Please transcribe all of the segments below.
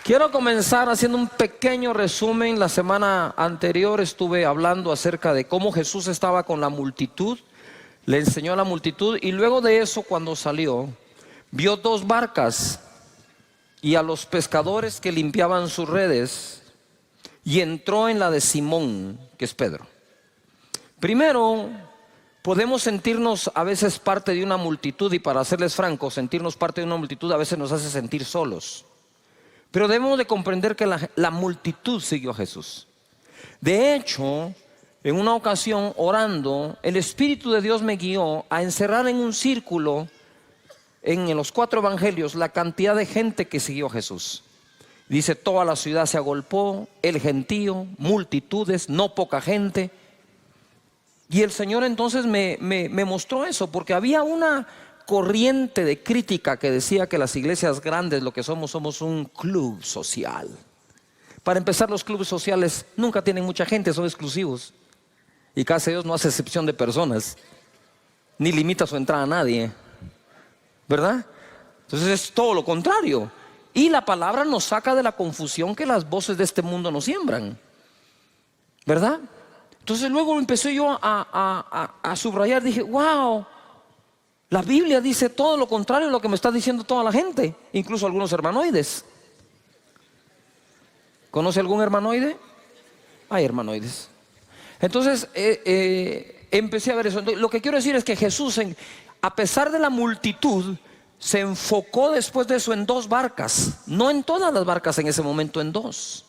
Quiero comenzar haciendo un pequeño resumen. La semana anterior estuve hablando acerca de cómo Jesús estaba con la multitud, le enseñó a la multitud y luego de eso, cuando salió, vio dos barcas y a los pescadores que limpiaban sus redes y entró en la de Simón, que es Pedro. Primero, podemos sentirnos a veces parte de una multitud, y para serles francos, sentirnos parte de una multitud a veces nos hace sentir solos. Pero debemos de comprender que la multitud siguió a Jesús. De hecho, en una ocasión orando, el Espíritu de Dios me guió a encerrar en un círculo en los 4 evangelios la cantidad de gente que siguió a Jesús. Dice: toda la ciudad se agolpó, el gentío, multitudes, no poca gente. Y el Señor entonces me mostró eso, porque había una corriente de crítica que decía que las iglesias grandes lo que somos un club social. Para empezar, los clubes sociales nunca tienen mucha gente, son exclusivos. Y casi Dios no hace excepción de personas, ni limita su entrada a nadie, ¿verdad? Entonces es todo lo contrario. Y la palabra nos saca de la confusión que las voces de este mundo nos siembran, ¿verdad? Entonces luego empecé yo a subrayar, dije: wow, la Biblia dice todo lo contrario de lo que me está diciendo toda la gente, incluso algunos hermanoides. ¿Conoce algún hermanoide? Hay hermanoides. Entonces empecé a ver eso. Lo que quiero decir es que Jesús, a pesar de la multitud, se enfocó después de eso en 2 barcas. No en todas las barcas en ese momento, en 2.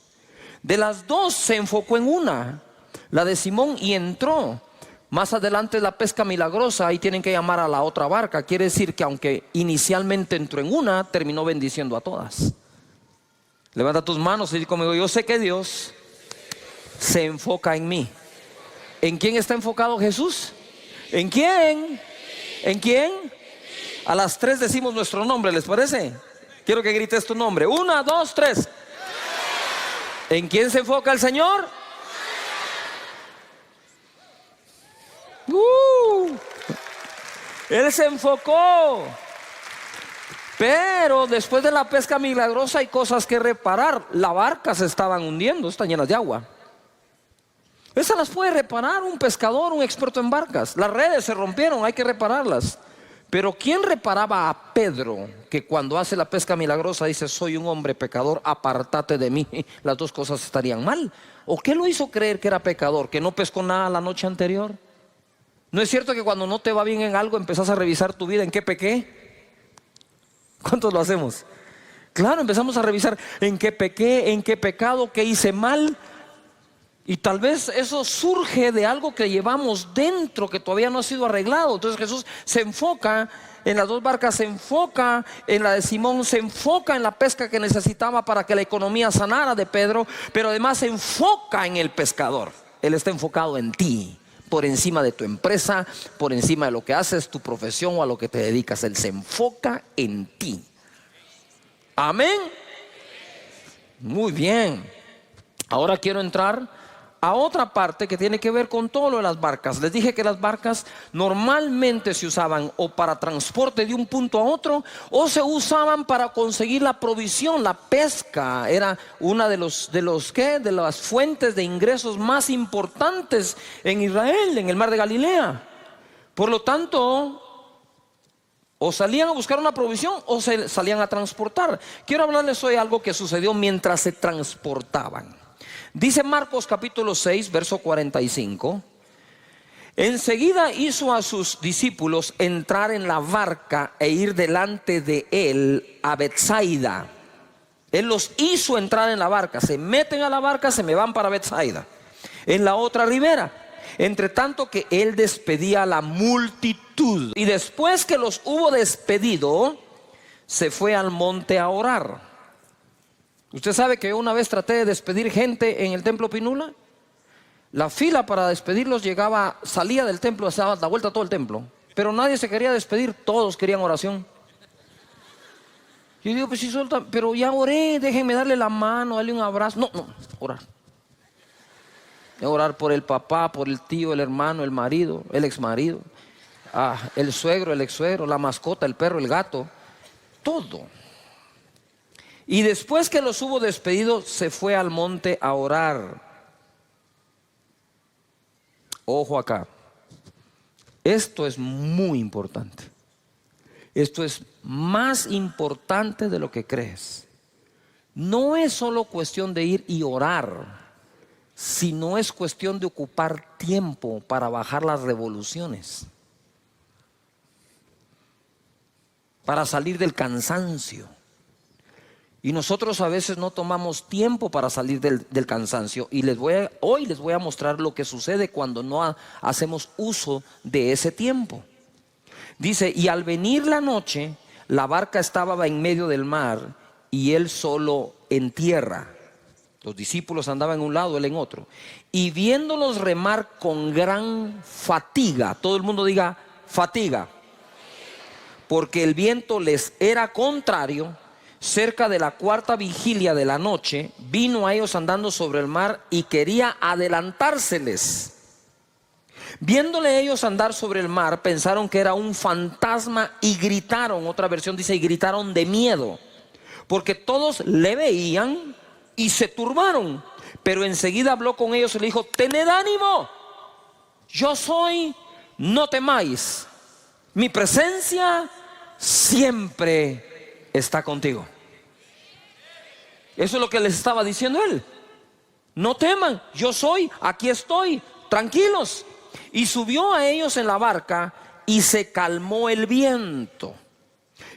De las 2 se enfocó en una, la de Simón, y entró. Más adelante la pesca milagrosa, ahí tienen que llamar a la otra barca. Quiere decir que aunque inicialmente entró en una, terminó bendiciendo a todas. Levanta tus manos y di conmigo: yo sé que Dios se enfoca en mí. ¿En quién está enfocado Jesús? ¿En quién? ¿En quién? A las 3 decimos nuestro nombre, ¿les parece? Quiero que grites tu nombre. 1, 2, 3. ¿En quién se enfoca el Señor? Él se enfocó. Pero después de la pesca milagrosa hay cosas que reparar. La barca se estaban hundiendo, están llenas de agua. Esas las puede reparar un pescador, un experto en barcas. Las redes se rompieron, hay que repararlas. Pero ¿quién reparaba a Pedro, que cuando hace la pesca milagrosa dice: soy un hombre pecador, apártate de mí? Las 2 cosas estarían mal. ¿O qué lo hizo creer que era pecador? ¿Que no pescó nada la noche anterior? ¿No es cierto que cuando no te va bien en algo empezás a revisar tu vida? ¿En qué pequé? ¿Cuántos lo hacemos? Claro, empezamos a revisar en qué pequé, en qué pecado, qué hice mal. Y tal vez eso surge de algo que llevamos dentro, que todavía no ha sido arreglado. Entonces Jesús se enfoca en las 2 barcas, se enfoca en la de Simón, se enfoca en la pesca que necesitaba para que la economía sanara de Pedro, pero además se enfoca en el pescador. Él está enfocado en ti, por encima de tu empresa, por encima de lo que haces, tu profesión o a lo que te dedicas. Él se enfoca en ti. Amén. Muy bien. Ahora quiero entrar a otra parte que tiene que ver con todo lo de las barcas. Les dije que las barcas normalmente se usaban o para transporte de un punto a otro, o se usaban para conseguir la provisión. La pesca era una de las fuentes de ingresos más importantes en Israel, en el mar de Galilea. Por lo tanto, o salían a buscar una provisión o se salían a transportar. Quiero hablarles hoy algo que sucedió mientras se transportaban. Dice Marcos capítulo 6, verso 45. Enseguida hizo a sus discípulos entrar en la barca e ir delante de él a Betsaida. Él los hizo entrar en la barca. Se meten a la barca, se me van para Betsaida, en la otra ribera. Entre tanto que él despedía a la multitud. Y después que los hubo despedido, se fue al monte a orar. Usted sabe que yo una vez traté de despedir gente en el templo Pinula. La fila para despedirlos salía del templo, se daba la vuelta a todo el templo, pero nadie se quería despedir, todos querían oración. Yo digo: pues sí, suelta, pero ya oré, déjenme darle la mano, darle un abrazo. No, orar. Orar por el papá, por el tío, el hermano, el marido, el exmarido, el suegro, el ex suegro, la mascota, el perro, el gato, todo. Y después que los hubo despedido, se fue al monte a orar. Ojo acá. Esto es muy importante. Esto es más importante de lo que crees. No es solo cuestión de ir y orar, sino es cuestión de ocupar tiempo para bajar las revoluciones, para salir del cansancio. Y nosotros a veces no tomamos tiempo para salir del cansancio. Y hoy les voy a mostrar lo que sucede cuando no hacemos uso de ese tiempo. Dice, y al venir la noche, la barca estaba en medio del mar y él solo en tierra. Los discípulos andaban en un lado, él en otro. Y viéndolos remar con gran fatiga, todo el mundo diga fatiga, porque el viento les era contrario, cerca de la cuarta vigilia de la noche, vino a ellos andando sobre el mar y quería adelantárseles. Viéndole ellos andar sobre el mar, pensaron que era un fantasma y gritaron, otra versión dice, y gritaron de miedo, porque todos le veían y se turbaron. Pero enseguida habló con ellos y le dijo, tened ánimo, yo soy, no temáis, mi presencia siempre está contigo. Eso es lo que les estaba diciendo él. No teman, yo soy, aquí estoy, tranquilos. Y subió a ellos en la barca y se calmó el viento.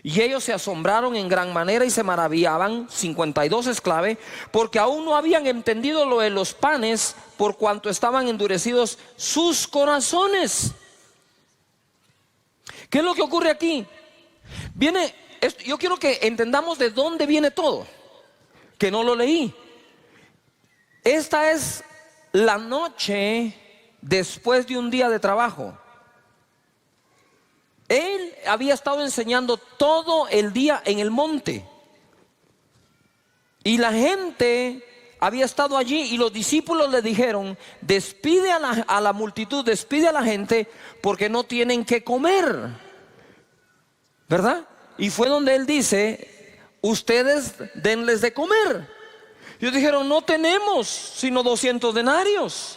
Y ellos se asombraron en gran manera y se maravillaban, 52 esclavos, porque aún no habían entendido lo de los panes, por cuanto estaban endurecidos sus corazones. ¿Qué es lo que ocurre aquí? Yo quiero que entendamos de dónde viene todo, que no lo leí. Esta es la noche después de un día de trabajo. Él había estado enseñando todo el día en el monte. Y la gente había estado allí y los discípulos le dijeron, despide a la multitud, despide a la gente porque no tienen que comer. ¿Verdad? Y fue donde él dice, ustedes denles de comer. Ellos dijeron, no tenemos sino 200 denarios.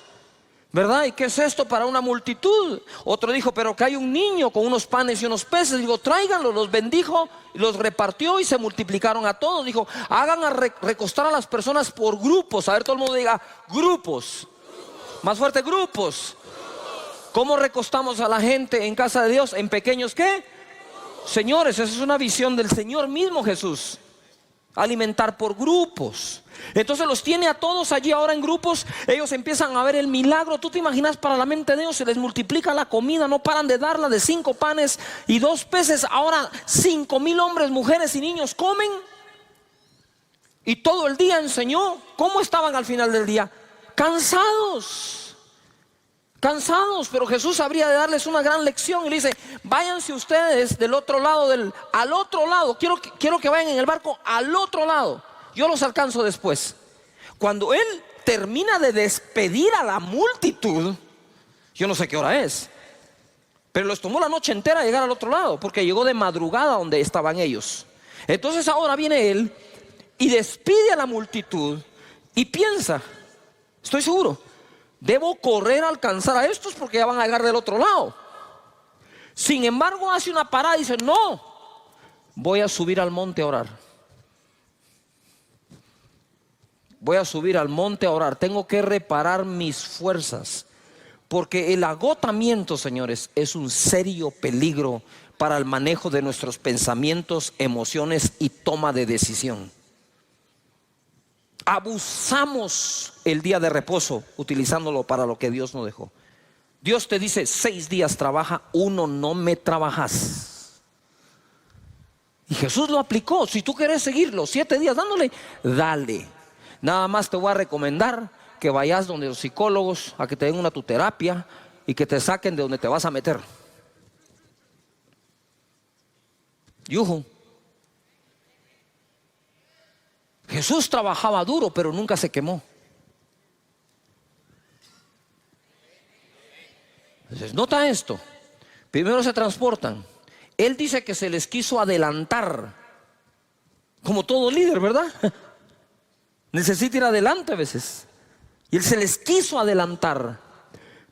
¿Verdad? ¿Y qué es esto para una multitud? Otro dijo, pero que hay un niño con unos panes y unos peces. Digo, tráiganlos. Los bendijo, los repartió y se multiplicaron a todos. Dijo, hagan a recostar a las personas por grupos. A ver, todo el mundo diga, grupos. Más fuerte, grupos. ¿Cómo recostamos a la gente en casa de Dios? ¿En pequeños qué? Señores, esa es una visión del Señor mismo Jesús. Alimentar por grupos. Entonces los tiene a todos allí ahora en grupos. Ellos empiezan a ver el milagro. Tú te imaginas, para la mente de Dios se les multiplica la comida. No paran de darla, de 5 panes y 2 peces. Ahora 5,000 hombres, mujeres y niños comen. Y todo el día enseñó. ¿Cómo estaban al final del día? Cansados, pero Jesús habría de darles una gran lección y le dice, váyanse ustedes del otro lado, al otro lado. Quiero que vayan en el barco al otro lado. Yo los alcanzo después. Cuando él termina de despedir a la multitud, yo no sé qué hora es, pero les tomó la noche entera llegar al otro lado, porque llegó de madrugada donde estaban ellos. Entonces ahora viene él y despide a la multitud y piensa, estoy seguro, debo correr a alcanzar a estos porque ya van a llegar del otro lado. Sin embargo hace una parada y dice, no, voy a subir al monte a orar. Voy a subir al monte a orar. Tengo que reparar mis fuerzas, porque el agotamiento, señores, es un serio peligro para el manejo de nuestros pensamientos, emociones y toma de decisión. Abusamos el día de reposo utilizándolo para lo que Dios nos dejó. Dios te dice 6 días trabaja, 1 no me trabajas. Y Jesús lo aplicó. Si tú quieres seguir los 7 días dándole, dale. Nada más te voy a recomendar que vayas donde los psicólogos a que te den una tu terapia y que te saquen de donde te vas a meter. Yuhu. Jesús trabajaba duro, pero nunca se quemó. Entonces, nota esto. Primero se transportan. Él dice que se les quiso adelantar. Como todo líder, ¿verdad? Necesita ir adelante a veces. Y él se les quiso adelantar.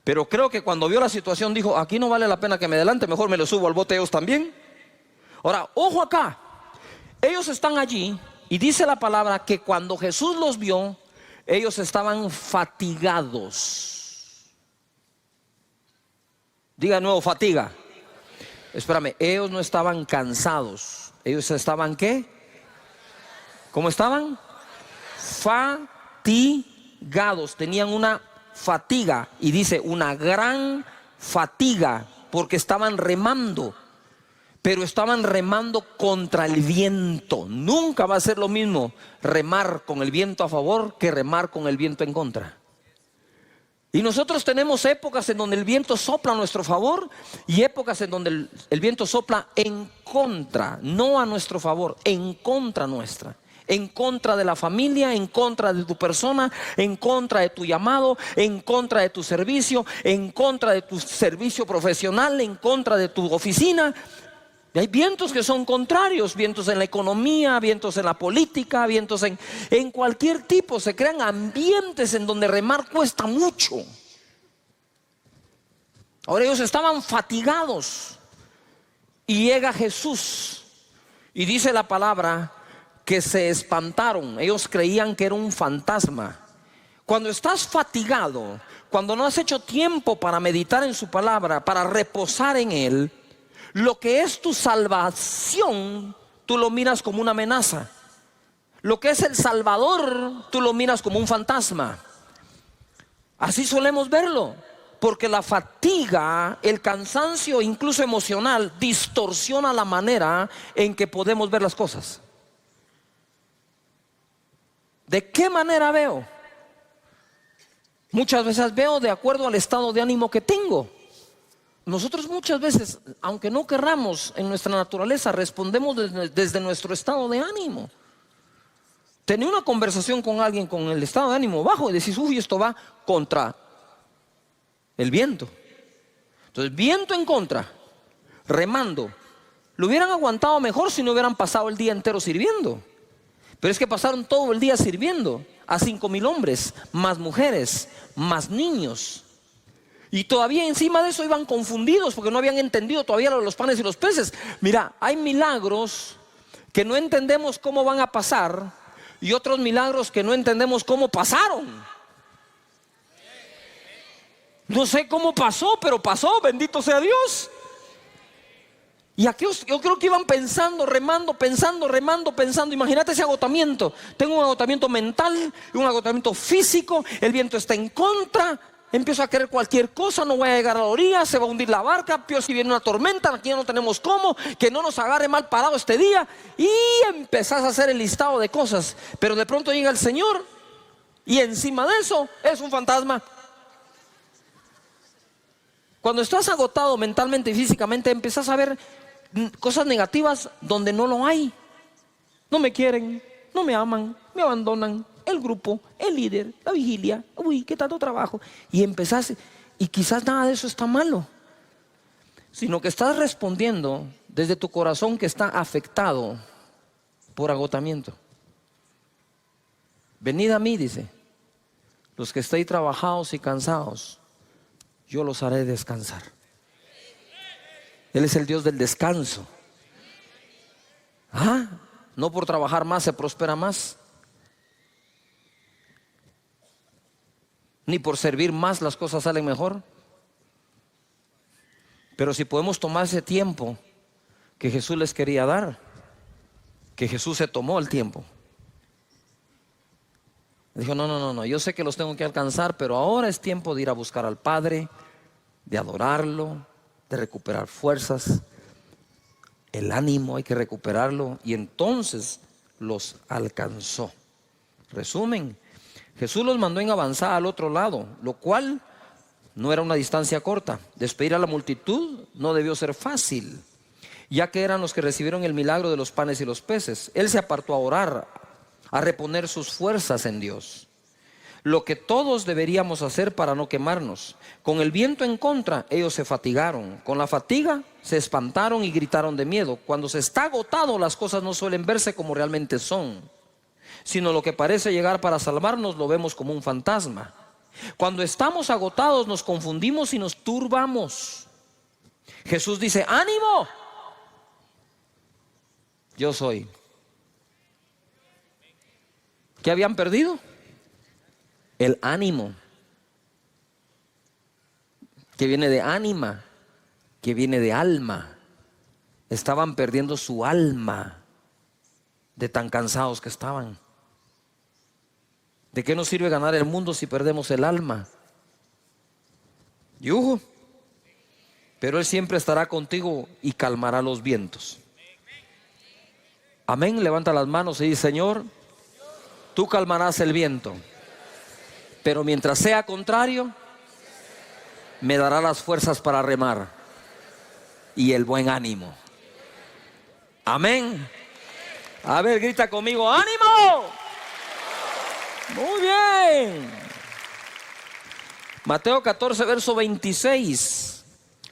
Pero creo que cuando vio la situación dijo, aquí no vale la pena que me adelante, mejor me lo subo al bote ellos también. Ahora, ojo acá. Ellos están allí y dice la palabra que cuando Jesús los vio, ellos estaban fatigados. Diga de nuevo, fatiga. Espérame, ellos no estaban cansados. Ellos estaban, ¿qué? ¿Cómo estaban? Fatigados. Tenían una fatiga. Y dice, una gran fatiga. Porque estaban remando. Pero estaban remando contra el viento. Nunca va a ser lo mismo remar con el viento a favor que remar con el viento en contra. Y nosotros tenemos épocas en donde el viento sopla a nuestro favor y épocas en donde el viento sopla en contra, no a nuestro favor, en contra nuestra. En contra de la familia, en contra de tu persona, en contra de tu llamado, en contra de tu servicio, en contra de tu servicio profesional, en contra de tu oficina. Y hay vientos que son contrarios, vientos en la economía, vientos en la política, vientos en cualquier tipo. Se crean ambientes en donde remar cuesta mucho. Ahora ellos estaban fatigados y llega Jesús y dice la palabra que se espantaron. Ellos creían que era un fantasma. Cuando estás fatigado, cuando no has hecho tiempo para meditar en su palabra, para reposar en él, lo que es tu salvación, tú lo miras como una amenaza. Lo que es el Salvador, tú lo miras como un fantasma. Así solemos verlo, porque la fatiga, el cansancio, incluso emocional, distorsiona la manera en que podemos ver las cosas. ¿De qué manera veo? Muchas veces veo de acuerdo al estado de ánimo que tengo. Nosotros muchas veces, aunque no querramos, en nuestra naturaleza respondemos desde nuestro estado de ánimo. Tenía una conversación con alguien con el estado de ánimo bajo y decís, uy, esto va contra el viento. Entonces, viento en contra, remando. Lo hubieran aguantado mejor si no hubieran pasado el día entero sirviendo. Pero es que pasaron todo el día sirviendo a 5,000 hombres, más mujeres, más niños. Y todavía encima de eso iban confundidos porque no habían entendido todavía lo de los panes y los peces. Mira, hay milagros que no entendemos cómo van a pasar y otros milagros que no entendemos cómo pasaron. No sé cómo pasó, pero pasó, bendito sea Dios. Y aquellos, yo creo que iban pensando, remando, pensando. Imagínate ese agotamiento. Tengo un agotamiento mental, un agotamiento físico, el viento está en contra. Empiezo a querer cualquier cosa, no voy a llegar a la orilla, se va a hundir la barca, peor si viene una tormenta, aquí ya no tenemos cómo, que no nos agarre mal parado este día. Y empezás a hacer el listado de cosas, pero de pronto llega el Señor y encima de eso es un fantasma. Cuando estás agotado mentalmente y físicamente, empezás a ver cosas negativas donde no lo hay. No me quieren, no me aman, me abandonan. El grupo, el líder, la vigilia, uy, qué tanto trabajo. Y empezás, y quizás nada de eso está malo, sino que estás respondiendo desde tu corazón que está afectado por agotamiento. Venid a mí, dice, los que estéis trabajados y cansados, yo los haré descansar. Él es el Dios del descanso. No por trabajar más se prospera más, ni por servir más las cosas salen mejor. Pero si podemos tomar ese tiempo que Jesús les quería dar, que Jesús se tomó el tiempo. Dijo, no, yo sé que los tengo que alcanzar, pero ahora es tiempo de ir a buscar al Padre, de adorarlo, de recuperar fuerzas. El ánimo hay que recuperarlo, y entonces los alcanzó. Resumen, Jesús los mandó en avanzada al otro lado, lo cual no era una distancia corta. Despedir a la multitud no debió ser fácil, ya que eran los que recibieron el milagro de los panes y los peces. Él se apartó a orar, a reponer sus fuerzas en Dios. lo que todos deberíamos hacer para no quemarnos. Con el viento en contra, ellos se fatigaron. Con la fatiga, se espantaron y gritaron de miedo. Cuando se está agotado, las cosas no suelen verse como realmente son, sino lo que parece llegar para salvarnos lo vemos como un fantasma. Cuando estamos agotados, nos confundimos y nos turbamos. Jesús dice: ánimo, yo soy. ¿Qué habían perdido? El ánimo, que viene de ánima, que viene de alma. Estaban perdiendo su alma de tan cansados que estaban. ¿De qué nos sirve ganar el mundo si perdemos el alma? Yujo. Pero Él siempre estará contigo y calmará los vientos. Amén. Levanta las manos y dice: Señor, tú calmarás el viento, pero mientras sea contrario, me dará las fuerzas para remar y el buen ánimo. Amén. A ver, grita conmigo: ánimo. Muy bien. Mateo 14, verso 26.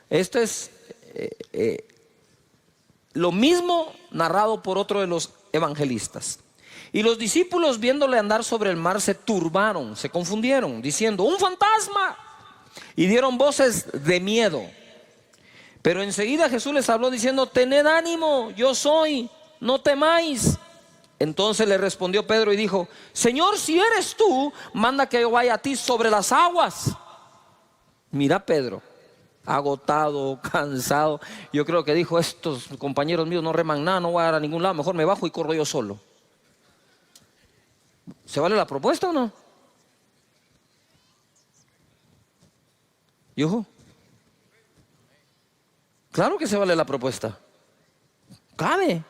Esto es lo mismo narrado por otro de los evangelistas. Y los discípulos, viéndole andar sobre el mar, se turbaron, se confundieron, diciendo: ¡un fantasma! Y dieron voces de miedo. Pero enseguida Jesús les habló diciendo: tened ánimo, yo soy, no temáis. Entonces le respondió Pedro y dijo: Señor, si eres tú, manda que yo vaya a ti sobre las aguas. Mira Pedro, agotado, cansado. Yo creo que dijo: estos compañeros míos no reman nada, no voy a dar a ningún lado, mejor me bajo y corro yo solo. ¿Se vale la propuesta o no? ¿Yujo? Claro que se vale la propuesta. Cabe.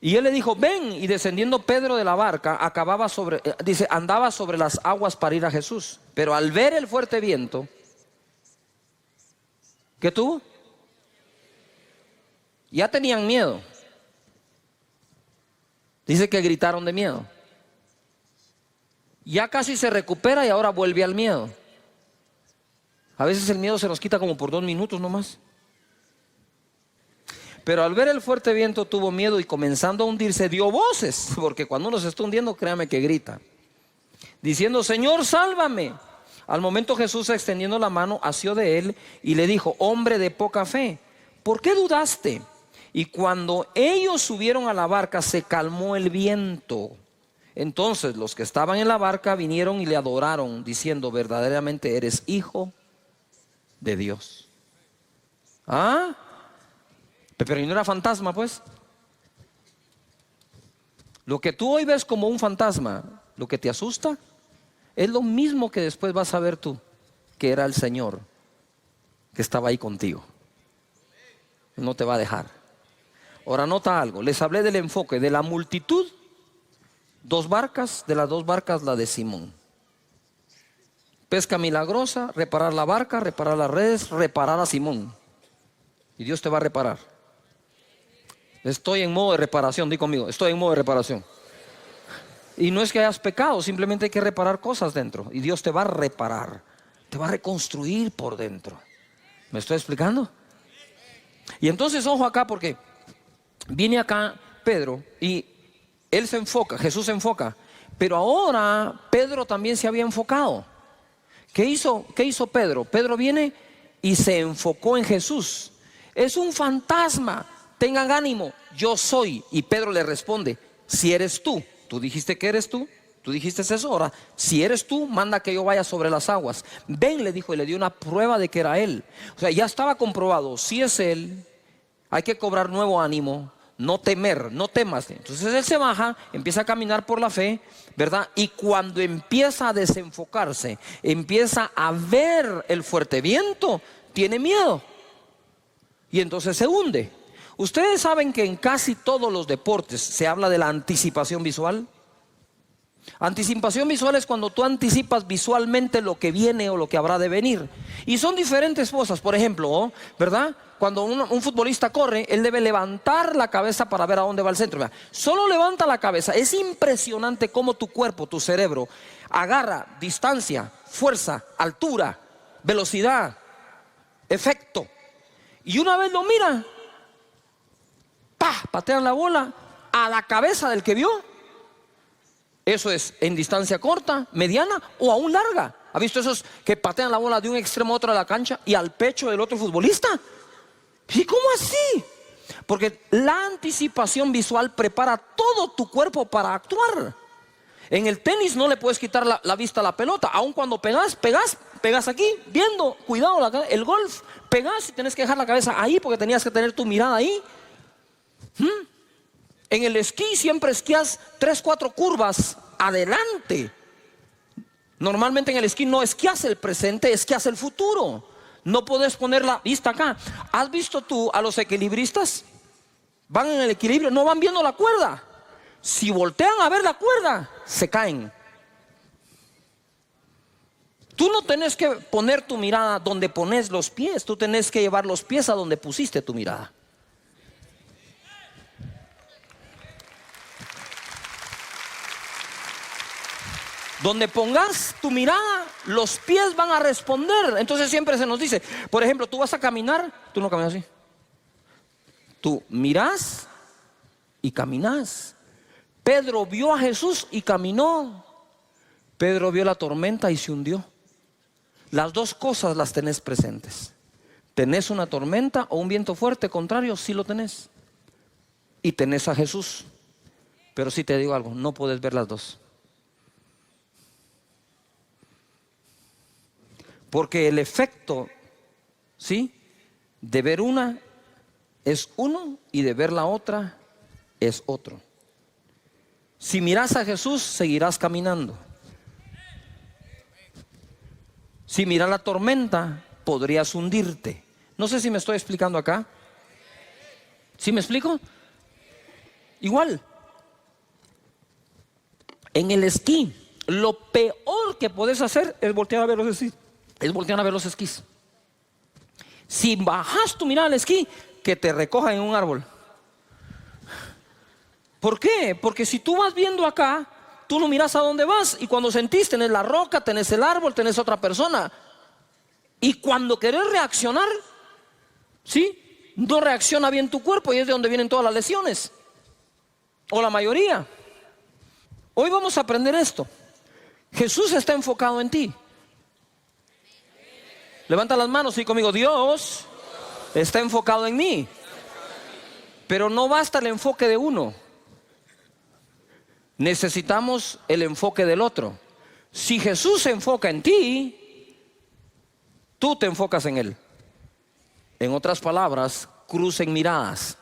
Y él le dijo: ven. Y descendiendo Pedro de la barca, andaba sobre las aguas para ir a Jesús. Pero al ver el fuerte viento, ¿qué tuvo? Ya tenían miedo. Dice que gritaron de miedo. Ya casi se recupera y ahora vuelve al miedo. A veces el miedo se nos quita como por 2 minutos nomás. Pero al ver el fuerte viento tuvo miedo y comenzando a hundirse dio voces, porque cuando uno se está hundiendo, créame que grita, diciendo: Señor, sálvame. Al momento Jesús, extendiendo la mano, asió de él y le dijo: hombre de poca fe, ¿por qué dudaste? Y cuando ellos subieron a la barca, se calmó el viento. Entonces los que estaban en la barca vinieron y le adoraron, diciendo: verdaderamente eres hijo de Dios. ¿Ah? Pero no era fantasma, pues. Lo que tú hoy ves como un fantasma, lo que te asusta, es lo mismo que después vas a ver tú, que era el Señor que estaba ahí contigo. No te va a dejar. Ahora nota algo, les hablé del enfoque de la multitud, 2 barcas, de las 2 barcas la de Simón. Pesca milagrosa, reparar la barca, reparar las redes, reparar a Simón. Y Dios te va a reparar. Estoy en modo de reparación, di conmigo, estoy en modo de reparación. Y no es que hayas pecado, simplemente hay que reparar cosas dentro. Y Dios te va a reparar, te va a reconstruir por dentro. ¿Me estoy explicando? Y entonces ojo acá, porque viene acá Pedro y él se enfoca, Jesús se enfoca. Pero ahora Pedro también se había enfocado. ¿Qué hizo Pedro? Pedro viene y se enfocó en Jesús. Es un fantasma. Tengan ánimo, yo soy. Y Pedro le responde: si eres tú, tú dijiste que eres tú, tú dijiste eso, ahora si eres tú, manda que yo vaya sobre las aguas. Ven, le dijo, y le dio una prueba de que era él. O sea, ya estaba comprobado, si es él, hay que cobrar nuevo ánimo, no temer, no temas. Entonces él se baja, empieza a caminar por la fe, ¿verdad? Y cuando empieza a desenfocarse, empieza a ver el fuerte viento, tiene miedo. Y entonces se hunde. Ustedes saben que en casi todos los deportes se habla de la anticipación visual. Anticipación visual es cuando tú anticipas visualmente lo que viene o lo que habrá de venir. Y son diferentes cosas. Por ejemplo, ¿verdad? Cuando un futbolista corre, él debe levantar la cabeza para ver a dónde va el centro. Mira, solo levanta la cabeza. Es impresionante cómo tu cuerpo, tu cerebro, agarra distancia, fuerza, altura, velocidad, efecto. Y una vez lo mira, ¡pah!, patean la bola a la cabeza del que vio. Eso es en distancia corta, mediana o aún larga. ¿Ha visto esos que patean la bola de un extremo a otro de la cancha y al pecho del otro futbolista? ¿Y cómo así? Porque la anticipación visual prepara todo tu cuerpo para actuar. En el tenis no le puedes quitar la vista a la pelota. Aun cuando pegas aquí, viendo, cuidado, el golf, pegas y tenés que dejar la cabeza ahí porque tenías que tener tu mirada ahí. En el esquí siempre esquías 3, 4 curvas adelante. Normalmente en el esquí no esquías el presente, esquías el futuro. No puedes poner la vista acá. ¿Has visto tú a los equilibristas? Van en el equilibrio, no van viendo la cuerda. Si voltean a ver la cuerda, se caen. Tú no tenés que poner tu mirada donde pones los pies. Tú tenés que llevar los pies a donde pusiste tu mirada. Donde pongas tu mirada, los pies van a responder. Entonces siempre se nos dice, por ejemplo, tú vas a caminar, tú no caminas así. Tú mirás y caminás. Pedro vio a Jesús y caminó. Pedro vio la tormenta y se hundió. Las dos cosas las tenés presentes. ¿Tenés una tormenta o un viento fuerte contrario? Sí lo tenés. Y tenés a Jesús. Pero sí te digo algo, no puedes ver las dos. Porque el efecto, ¿sí?, de ver una es uno y de ver la otra es otro. Si miras a Jesús, seguirás caminando. Si miras la tormenta, podrías hundirte. No sé si me estoy explicando acá. ¿Sí me explico? Igual. En el esquí, lo peor que puedes hacer es voltear a ver los esquís. Si bajas tu mirada al esquí, que te recojan en un árbol. ¿Por qué? Porque si tú vas viendo acá, tú no miras a dónde vas. Y cuando sentís, tenés la roca, tenés el árbol, tenés otra persona. Y cuando querés reaccionar, ¿sí?, no reacciona bien tu cuerpo y es de donde vienen todas las lesiones. O la mayoría. Hoy vamos a aprender esto. Jesús está enfocado en ti. Levanta las manos y conmigo, Dios está enfocado en mí. Pero no basta el enfoque de uno. Necesitamos el enfoque del otro. Si Jesús se enfoca en ti, tú te enfocas en Él. En otras palabras, crucen miradas.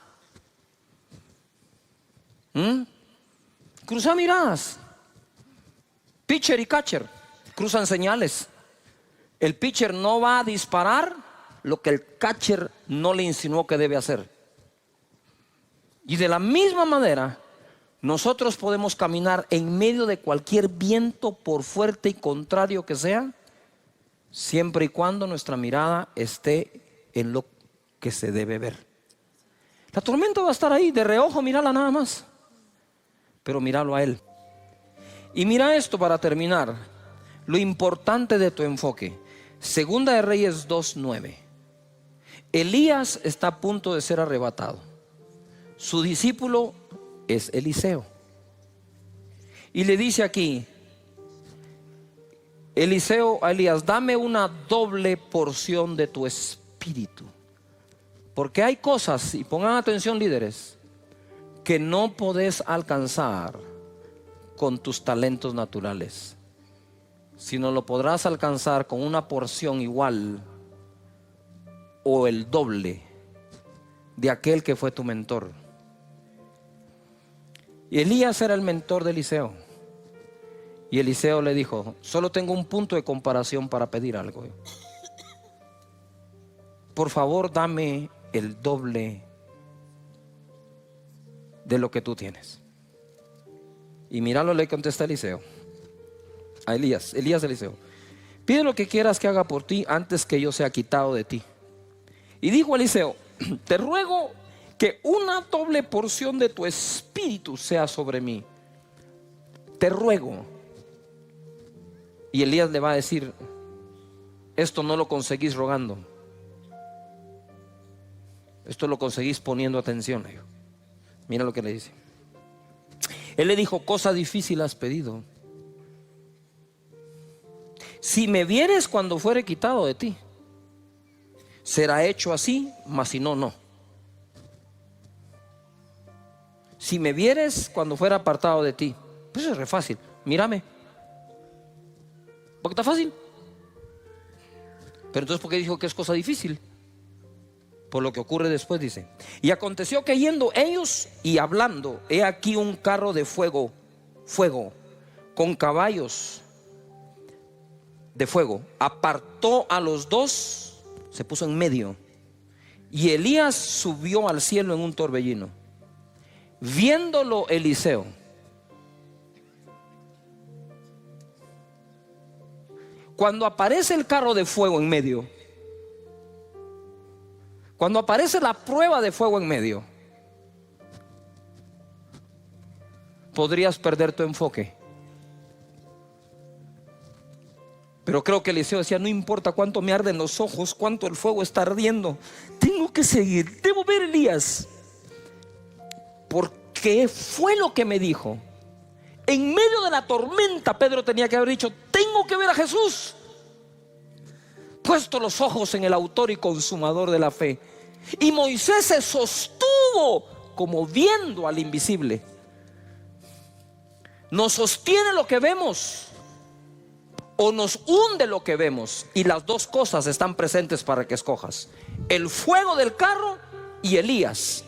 Cruzan miradas. Pitcher y catcher cruzan señales. El pitcher no va a disparar lo que el catcher no le insinuó que debe hacer. Y de la misma manera, nosotros podemos caminar en medio de cualquier viento, por fuerte y contrario que sea, siempre y cuando nuestra mirada esté en lo que se debe ver. La tormenta va a estar ahí, de reojo, mírala nada más, pero míralo a Él. Y mira esto para terminar, lo importante de tu enfoque. Segunda de Reyes 2:9. Elías está a punto de ser arrebatado. Su discípulo es Eliseo. Y le dice aquí Eliseo a Elías: dame una doble porción de tu espíritu. Porque hay cosas, y pongan atención líderes, que no podés alcanzar con tus talentos naturales, sino lo podrás alcanzar con una porción igual o el doble de aquel que fue tu mentor. Y Elías era el mentor de Eliseo. Y Eliseo le dijo: solo tengo un punto de comparación para pedir algo. Por favor, dame el doble de lo que tú tienes. Y mira lo que le contesta Eliseo a Elías, Eliseo: pide lo que quieras que haga por ti antes que yo sea quitado de ti. Y dijo Eliseo: te ruego que una doble porción de tu espíritu sea sobre mí. Te ruego. Y Elías le va a decir: esto no lo conseguís rogando, esto lo conseguís poniendo atención. Mira lo que le dice. Él le dijo: cosa difícil has pedido. Si me vieres cuando fuere quitado de ti, será hecho así, mas si no, no. Si me vieres cuando fuera apartado de ti, pues eso es re fácil. Mírame, porque está fácil. Pero entonces, ¿por qué dijo que es cosa difícil? Por lo que ocurre después, dice: y aconteció que yendo ellos y hablando, he aquí un carro de fuego, con caballos de fuego, apartó a los dos, se puso en medio, y Elías subió al cielo en un torbellino. Viéndolo Eliseo, cuando aparece el carro de fuego en medio, cuando aparece la prueba de fuego en medio, podrías perder tu enfoque. Pero creo que Eliseo decía: no importa cuánto me arden los ojos, cuánto el fuego está ardiendo, tengo que seguir, debo ver a Elías, porque fue lo que me dijo. En medio de la tormenta, Pedro tenía que haber dicho: tengo que ver a Jesús. Puesto los ojos en el autor y consumador de la fe. Y Moisés se sostuvo como viendo al invisible. Nos sostiene lo que vemos o nos hunde lo que vemos, y las dos cosas están presentes para que escojas: el fuego del carro y Elías,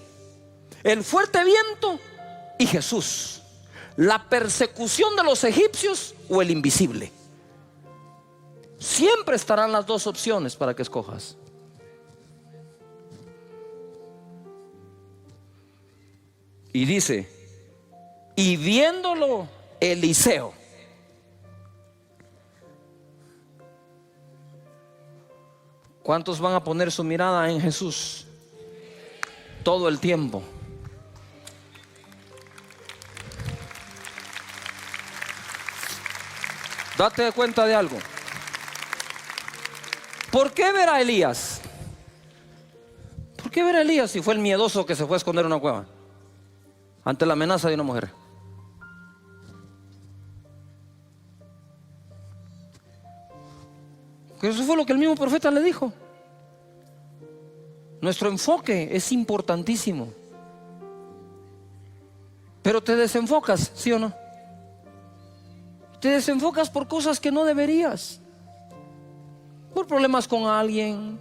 el fuerte viento y Jesús, la persecución de los egipcios o el invisible. Siempre estarán las dos opciones para que escojas. Y dice: y viéndolo Eliseo. ¿Cuántos van a poner su mirada en Jesús todo el tiempo? Date cuenta de algo. ¿Por qué ver a Elías? ¿Por qué ver a Elías si fue el miedoso que se fue a esconder en una cueva ante la amenaza de una mujer? Que eso fue lo que el mismo profeta le dijo. Nuestro enfoque es importantísimo. Pero te desenfocas, ¿sí o no? Te desenfocas por cosas que no deberías. Por problemas con alguien,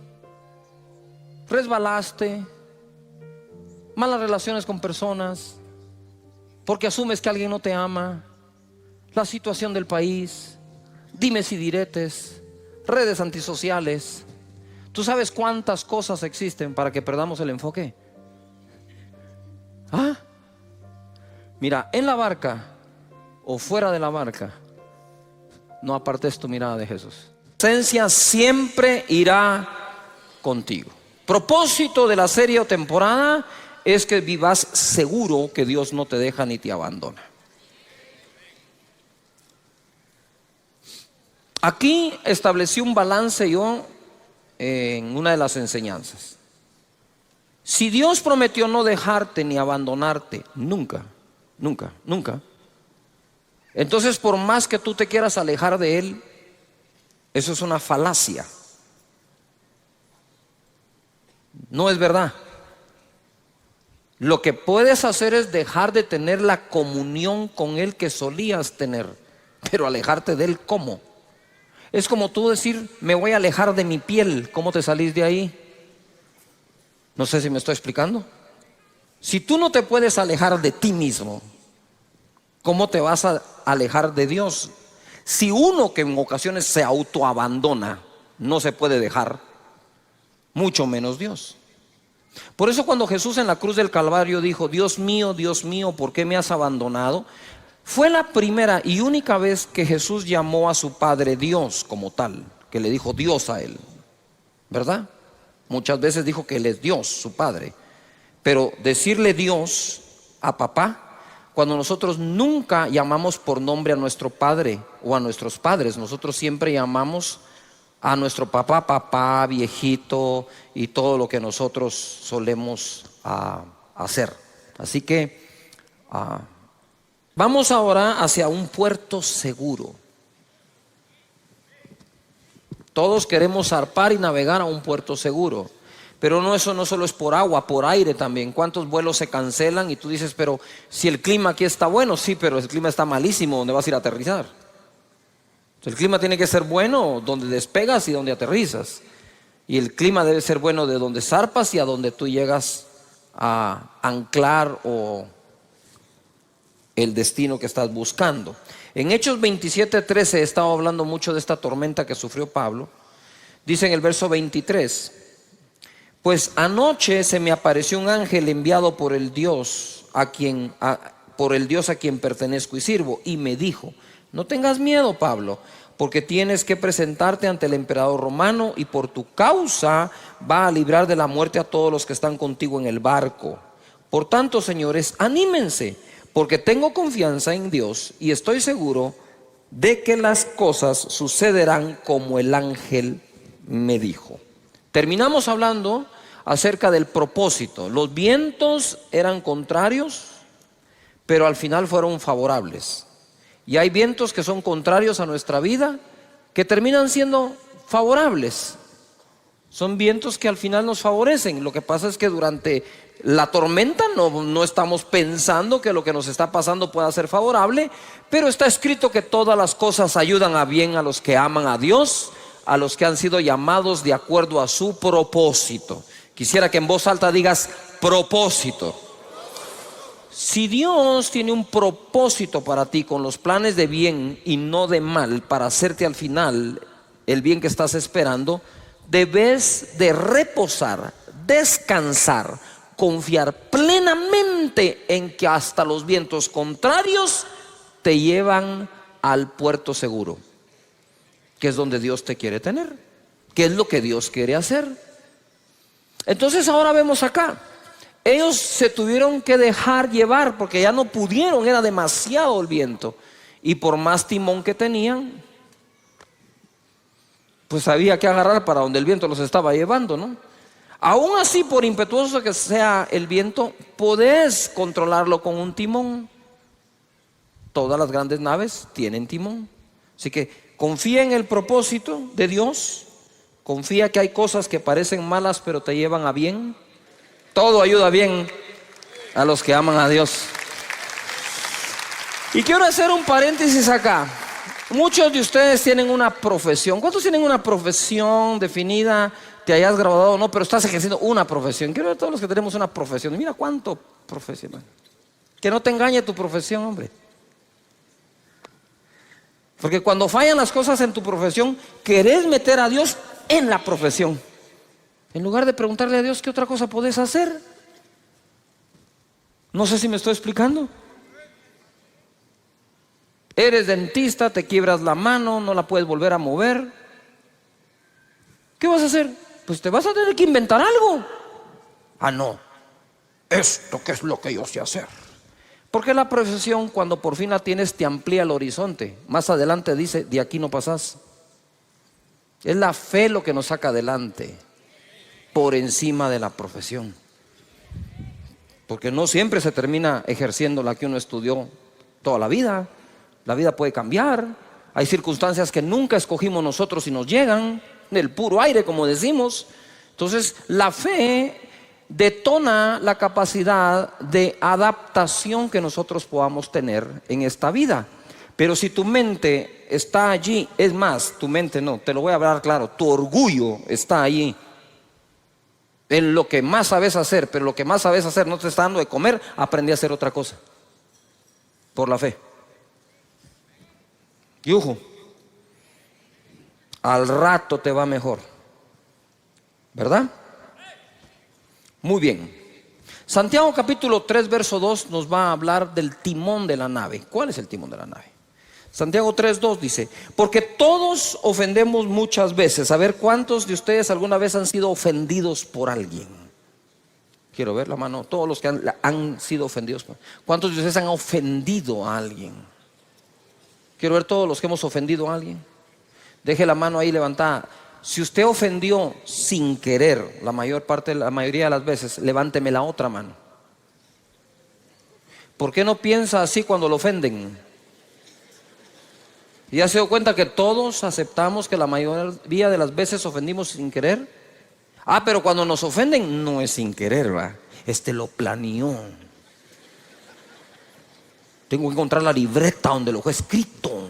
resbalaste, malas relaciones con personas, porque asumes que alguien no te ama, la situación del país, dimes y diretes, redes antisociales. ¿Tú sabes cuántas cosas existen para que perdamos el enfoque? Mira, en la barca o fuera de la barca, no apartes tu mirada de Jesús. La presencia siempre irá contigo. Propósito de la serie o temporada es que vivas seguro que Dios no te deja ni te abandona. Aquí establecí un balance yo en una de las enseñanzas. Si Dios prometió no dejarte ni abandonarte, nunca, nunca, nunca, entonces por más que tú te quieras alejar de Él, eso es una falacia. No es verdad. Lo que puedes hacer es dejar de tener la comunión con Él que solías tener, pero alejarte de Él, ¿cómo? Es como tú decir: me voy a alejar de mi piel. ¿Cómo te salís de ahí? No sé si me estoy explicando. Si tú no te puedes alejar de ti mismo, ¿cómo te vas a alejar de Dios? Si uno que en ocasiones se autoabandona no se puede dejar, mucho menos Dios. Por eso cuando Jesús en la cruz del Calvario dijo: Dios mío, ¿por qué me has abandonado?, Fue la primera y única vez que Jesús llamó a su Padre Dios como tal, que le dijo Dios a él, ¿verdad? Muchas veces dijo que él es Dios, su Padre. Pero decirle Dios a papá, cuando nosotros nunca llamamos por nombre a nuestro padre o a nuestros padres, nosotros siempre llamamos a nuestro papá, papá, viejito y todo lo que nosotros solemos hacer. Así que vamos ahora hacia un puerto seguro. Todos queremos zarpar y navegar a un puerto seguro. Pero no, eso no solo es por agua, por aire también. ¿Cuántos vuelos se cancelan? Y tú dices, pero si el clima aquí está bueno, sí, pero el clima está malísimo, ¿dónde vas a ir a aterrizar? El clima tiene que ser bueno donde despegas y donde aterrizas. Y el clima debe ser bueno de donde zarpas y a donde tú llegas a anclar o el destino que estás buscando. En Hechos 27:13 he estado hablando mucho de esta tormenta que sufrió Pablo. Dice en el verso 23: pues anoche se me apareció un ángel enviado por el Dios a quien pertenezco y sirvo, y me dijo: no tengas miedo, Pablo, porque tienes que presentarte ante el emperador romano, y por tu causa va a librar de la muerte a todos los que están contigo en el barco. Por tanto, señores, anímense, porque tengo confianza en Dios y estoy seguro de que las cosas sucederán como el ángel me dijo. Terminamos hablando acerca del propósito. Los vientos eran contrarios, pero al final fueron favorables. Y hay vientos que son contrarios a nuestra vida, que terminan siendo favorables. Son vientos que al final nos favorecen. Lo que pasa es que durante la tormenta no estamos pensando que lo que nos está pasando pueda ser favorable, pero está escrito que todas las cosas ayudan a bien a los que aman a Dios, a los que han sido llamados de acuerdo a su propósito. Quisiera que en voz alta digas propósito. Si Dios tiene un propósito para ti con los planes de bien y no de mal, para hacerte al final el bien que estás esperando, debes de reposar, descansar, confiar plenamente en que hasta los vientos contrarios te llevan al puerto seguro, que es donde Dios te quiere tener, que es lo que Dios quiere hacer. Entonces ahora vemos acá, ellos se tuvieron que dejar llevar porque ya no pudieron, era demasiado el viento, y por más timón que tenían, pues había que agarrar para donde el viento los estaba llevando, ¿no? Aún así, por impetuoso que sea el viento, podés controlarlo con un timón. Todas las grandes naves tienen timón. Así que confía en el propósito de Dios. Confía que hay cosas que parecen malas pero te llevan a bien. Todo ayuda bien a los que aman a Dios. Y quiero hacer un paréntesis acá. Muchos de ustedes tienen una profesión. ¿Cuántos tienen una profesión definida? Te hayas graduado o no, pero estás ejerciendo una profesión. Quiero ver a todos los que tenemos una profesión. Mira cuánto profesional. Que no te engañe tu profesión, hombre. Porque cuando fallan las cosas en tu profesión, querés meter a Dios en la profesión, en lugar de preguntarle a Dios qué otra cosa podés hacer. No sé si me estoy explicando. Eres dentista, te quiebras la mano, no la puedes volver a mover. ¿Qué vas a hacer? Pues te vas a tener que inventar algo. Ah, no, esto que es lo que yo sé hacer. Porque la profesión, cuando por fin la tienes, te amplía el horizonte. Más adelante dice, de aquí no pasás. Es la fe lo que nos saca adelante, por encima de la profesión. Porque no siempre se termina ejerciendo la que uno estudió toda la vida. La vida puede cambiar. Hay circunstancias que nunca escogimos nosotros y nos llegan del puro aire, como decimos. Entonces la fe detona la capacidad de adaptación que nosotros podamos tener en esta vida. Pero si tu mente está allí, es más, tu mente no, te lo voy a hablar claro, tu orgullo está allí en lo que más sabes hacer, pero lo que más sabes hacer no te está dando de comer, aprendí a hacer otra cosa por la fe. Y ojo, al rato te va mejor, ¿verdad? Muy bien. Santiago capítulo 3 verso 2 nos va a hablar del timón de la nave. ¿Cuál es el timón de la nave? Santiago 3:2 dice: porque todos ofendemos muchas veces. A ver, ¿cuántos de ustedes alguna vez han sido ofendidos por alguien? Quiero ver la mano. Todos los que han sido ofendidos. ¿Cuántos de ustedes han ofendido a alguien? Quiero ver todos los que hemos ofendido a alguien. Deje la mano ahí levantada. Si usted ofendió sin querer, la mayoría de las veces, levánteme la otra mano. ¿Por qué no piensa así cuando lo ofenden? ¿Ya se dio cuenta que todos aceptamos que la mayoría de las veces ofendimos sin querer? Pero cuando nos ofenden no es sin querer, ¿va? Lo planeó. Tengo que encontrar la libreta donde lo fue escrito.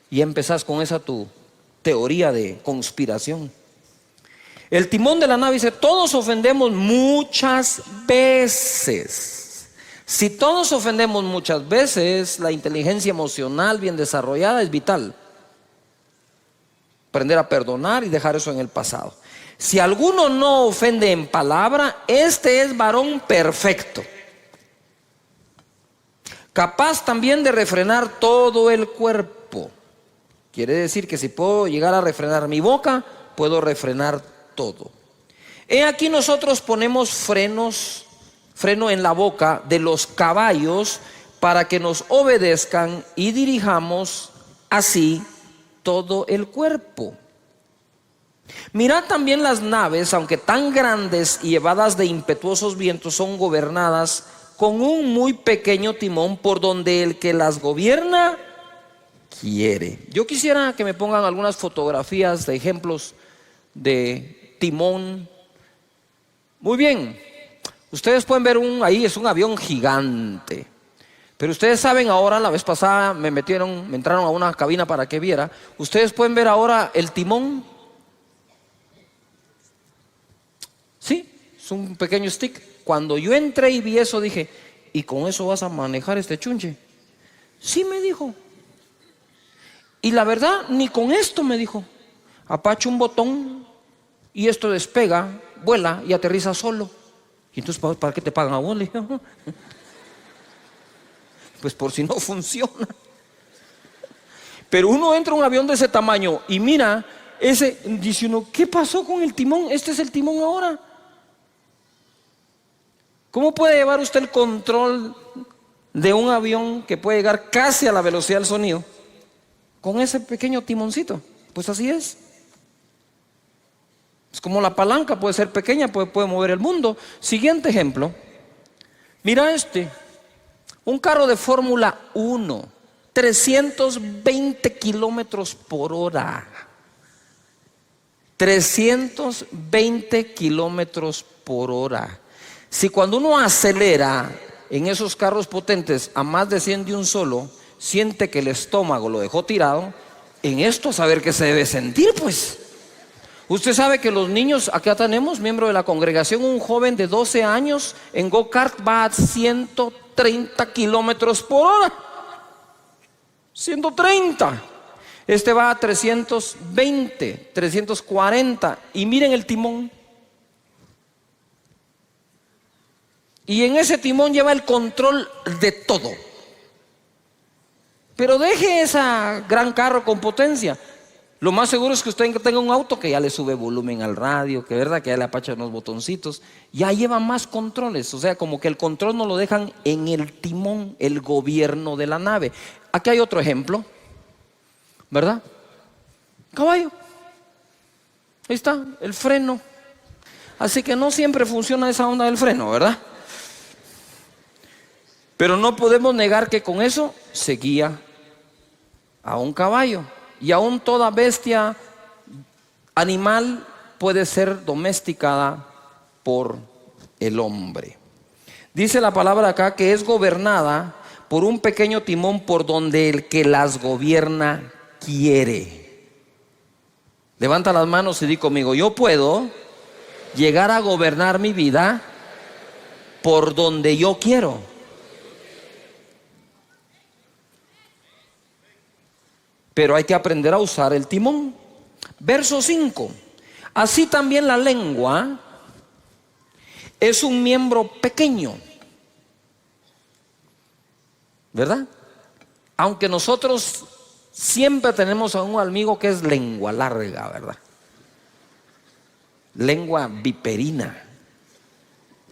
Y empezás con esa tu teoría de conspiración. El timón de la nave dice: todos ofendemos muchas veces. Si todos ofendemos muchas veces, la inteligencia emocional bien desarrollada es vital. Aprender a perdonar y dejar eso en el pasado. Si alguno no ofende en palabra, este es varón perfecto, capaz también de refrenar todo el cuerpo. Quiere decir que si puedo llegar a refrenar mi boca, puedo refrenar todo. He aquí nosotros ponemos freno en la boca de los caballos para que nos obedezcan y dirijamos así todo el cuerpo. Mirad también las naves, aunque tan grandes y llevadas de impetuosos vientos, son gobernadas con un muy pequeño timón por donde el que las gobierna quiere. Yo quisiera que me pongan algunas fotografías de ejemplos de timón. Muy bien, ustedes pueden ver ahí es un avión gigante. Pero ustedes saben ahora, la vez pasada me entraron a una cabina para que viera. Ustedes pueden ver ahora el timón. Sí, es un pequeño stick. Cuando yo entré y vi eso dije: ¿y con eso vas a manejar este chunche? Sí, me dijo. Y la verdad, ni con esto, me dijo. Apacha un botón y esto despega, vuela y aterriza solo. Y entonces, ¿para qué te pagan a vos? Le dije: pues por si no funciona. Pero uno entra a un avión de ese tamaño y mira, dice uno: ¿qué pasó con el timón? Este es el timón ahora. ¿Cómo puede llevar usted el control de un avión que puede llegar casi a la velocidad del sonido con ese pequeño timoncito? Pues así es. Es como la palanca, puede ser pequeña, puede mover el mundo. Siguiente ejemplo. Mira un carro de Fórmula 1, 320 kilómetros por hora. 320 kilómetros por hora. Si cuando uno acelera en esos carros potentes a más de 100 de un solo, siente que el estómago lo dejó tirado, en esto saber qué se debe sentir, pues. Usted sabe que los niños, acá tenemos miembro de la congregación, un joven de 12 años en go-kart va a 130 kilómetros por hora. 130. Este va a 320, 340. Y miren el timón. Y en ese timón lleva el control de todo. Pero deje ese gran carro con potencia. Lo más seguro es que usted tenga un auto que ya le sube volumen al radio, que verdad que ya le apacha unos botoncitos, ya lleva más controles. O sea, como que el control no lo dejan en el timón, el gobierno de la nave. Aquí hay otro ejemplo, ¿verdad? Caballo. Ahí está, el freno. Así que no siempre funciona esa onda del freno, ¿verdad? Pero no podemos negar que con eso se guía a un caballo. Y aún toda bestia animal puede ser domesticada por el hombre. Dice la palabra acá que es gobernada por un pequeño timón por donde el que las gobierna quiere. Levanta las manos y di conmigo: yo puedo llegar a gobernar mi vida por donde yo quiero. Pero hay que aprender a usar el timón. Verso 5. Así también la lengua es un miembro pequeño, ¿verdad? Aunque nosotros siempre tenemos a un amigo que es lengua larga, ¿verdad? Lengua viperina.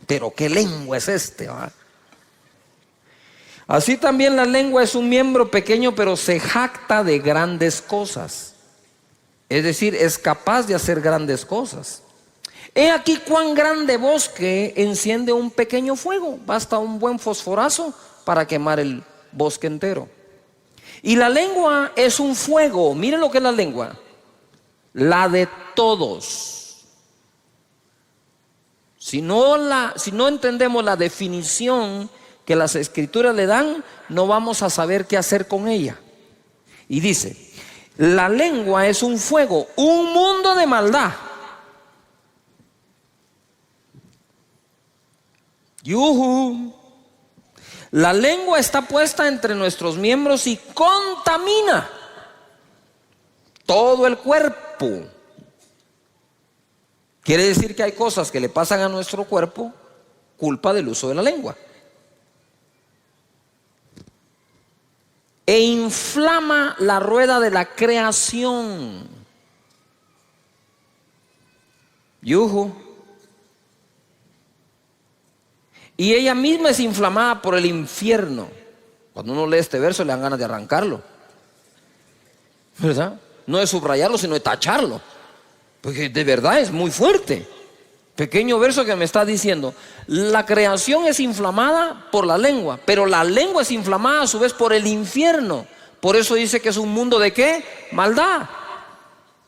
Pero ¿qué lengua es este, ¿verdad? Así también la lengua es un miembro pequeño, pero se jacta de grandes cosas. Es decir, es capaz de hacer grandes cosas. He aquí cuán grande bosque enciende un pequeño fuego. Basta un buen fosforazo para quemar el bosque entero. Y la lengua es un fuego. Miren lo que es la lengua. La de todos. Si no entendemos la definición que las escrituras le dan, no vamos a saber qué hacer con ella. Y dice, la lengua es un fuego, un mundo de maldad. ¡Yujú! La lengua está puesta entre nuestros miembros y contamina todo el cuerpo. Quiere decir que hay cosas que le pasan a nuestro cuerpo culpa del uso de la lengua. E inflama la rueda de la creación. Yujú. Y ella misma es inflamada por el infierno. Cuando uno lee este verso le dan ganas de arrancarlo, ¿verdad? No de subrayarlo, sino de tacharlo, porque de verdad es muy fuerte. Pequeño verso que me está diciendo, la creación es inflamada por la lengua, pero la lengua es inflamada a su vez por el infierno. Por eso dice que es un mundo de ¿qué? Maldad.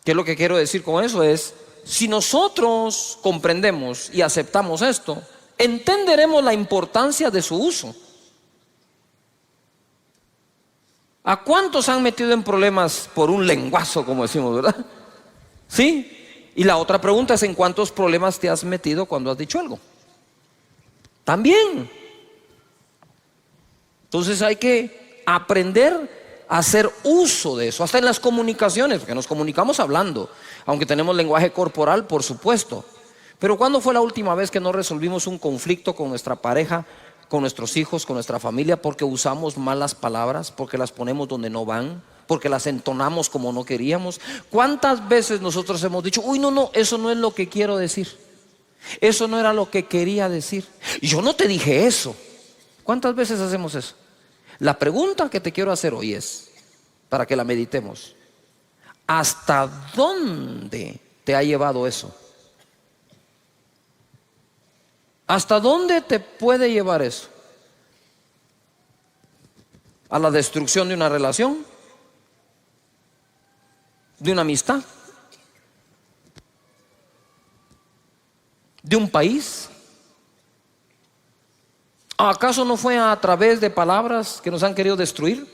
¿Qué es lo que quiero decir con eso? Es, si nosotros comprendemos y aceptamos esto, entenderemos la importancia de su uso. ¿A cuántos han metido en problemas por un lenguazo, como decimos, verdad? ¿Sí? Y la otra pregunta es, ¿en cuántos problemas te has metido cuando has dicho algo? También. Entonces hay que aprender a hacer uso de eso, hasta en las comunicaciones, porque nos comunicamos hablando, aunque tenemos lenguaje corporal, por supuesto. Pero ¿cuándo fue la última vez que no resolvimos un conflicto con nuestra pareja, con nuestros hijos, con nuestra familia, porque usamos malas palabras, porque las ponemos donde no van, porque las entonamos como no queríamos? ¿Cuántas veces nosotros hemos dicho, uy, no, eso no es lo que quiero decir, eso no era lo que quería decir, yo no te dije eso? ¿Cuántas veces hacemos eso? La pregunta que te quiero hacer hoy es, para que la meditemos, ¿hasta dónde te ha llevado eso? ¿Hasta dónde te puede llevar eso? ¿A la destrucción de una relación? ¿De una amistad? ¿De un país? ¿Acaso no fue a través de palabras que nos han querido destruir?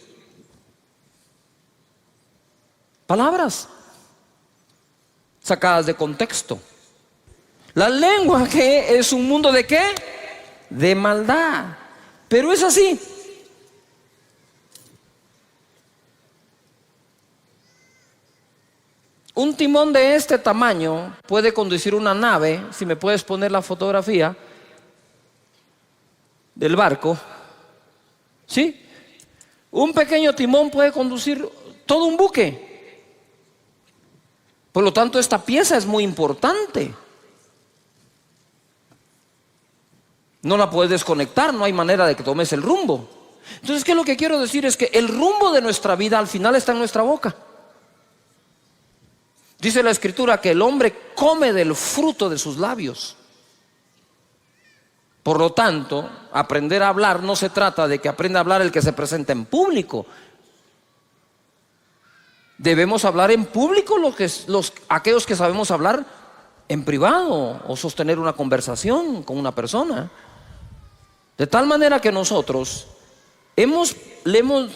Palabras sacadas de contexto. La lengua, que es un mundo de ¿qué? De maldad. Pero es así. Un timón de este tamaño puede conducir una nave. Si me puedes poner la fotografía del barco, ¿sí? Un pequeño timón puede conducir todo un buque. Por lo tanto, esta pieza es muy importante. No la puedes desconectar, no hay manera de que tomes el rumbo. Entonces, ¿qué es lo que quiero decir? Es que el rumbo de nuestra vida al final está en nuestra boca. Dice la Escritura que el hombre come del fruto de sus labios. Por lo tanto, aprender a hablar no se trata de que aprenda a hablar el que se presenta en público. Debemos hablar en público aquellos que sabemos hablar en privado o sostener una conversación con una persona. De tal manera que nosotros le hemos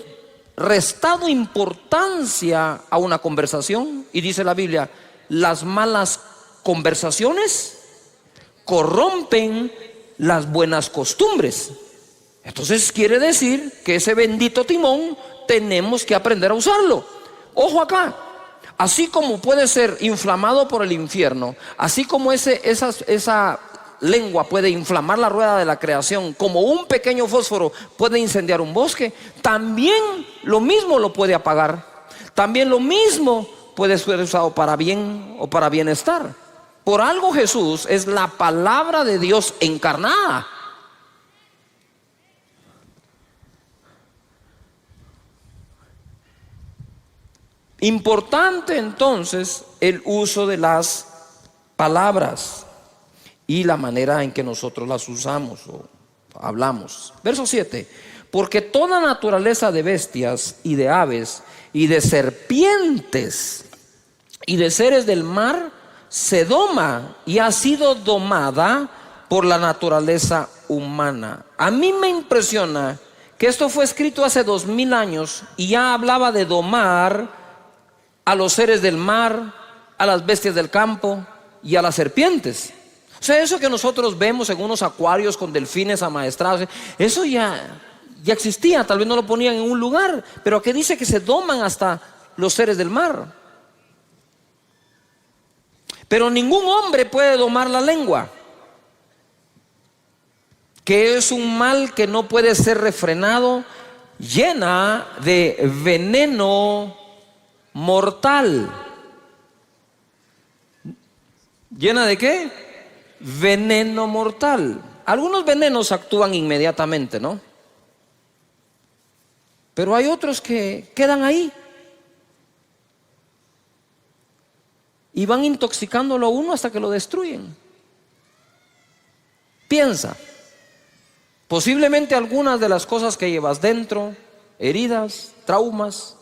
restado importancia a una conversación, y dice la Biblia, las malas conversaciones corrompen las buenas costumbres. Entonces quiere decir que ese bendito timón tenemos que aprender a usarlo. Ojo acá, así como puede ser inflamado por el infierno, así como esa lengua puede inflamar la rueda de la creación, como un pequeño fósforo puede incendiar un bosque, también lo mismo lo puede apagar. También lo mismo puede ser usado para bien o para bienestar. Por algo Jesús es la palabra de Dios encarnada. Importante entonces el uso de las palabras y la manera en que nosotros las usamos o hablamos. Verso 7. Porque toda naturaleza de bestias y de aves y de serpientes y de seres del mar se doma y ha sido domada por la naturaleza humana. A mí me impresiona que esto fue escrito hace 2000 años y ya hablaba de domar a los seres del mar, a las bestias del campo y a las serpientes. O sea, eso que nosotros vemos en unos acuarios con delfines amaestrados, eso ya existía. Tal vez no lo ponían en un lugar, pero aquí dice que se doman hasta los seres del mar. Pero ningún hombre puede domar la lengua, que es un mal que no puede ser refrenado, llena de veneno mortal. ¿Llena de qué? Veneno mortal. Algunos venenos actúan inmediatamente, ¿no? Pero hay otros que quedan ahí y van intoxicándolo a uno hasta que lo destruyen. Piensa, posiblemente algunas de las cosas que llevas dentro, heridas, traumas,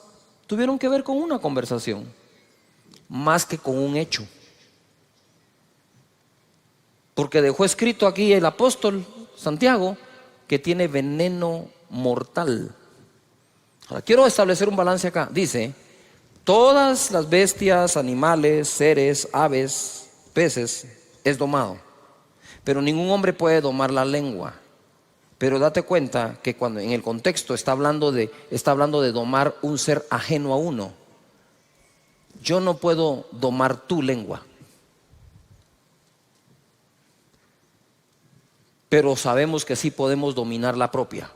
tuvieron que ver con una conversación, más que con un hecho. Porque dejó escrito aquí el apóstol Santiago que tiene veneno mortal. Ahora, quiero establecer un balance acá. Dice, todas las bestias, animales, seres, aves, peces, es domado. Pero ningún hombre puede domar la lengua. Pero date cuenta que cuando en el contexto está hablando de domar un ser ajeno a uno. Yo no puedo domar tu lengua. Pero sabemos que sí podemos dominar la propia.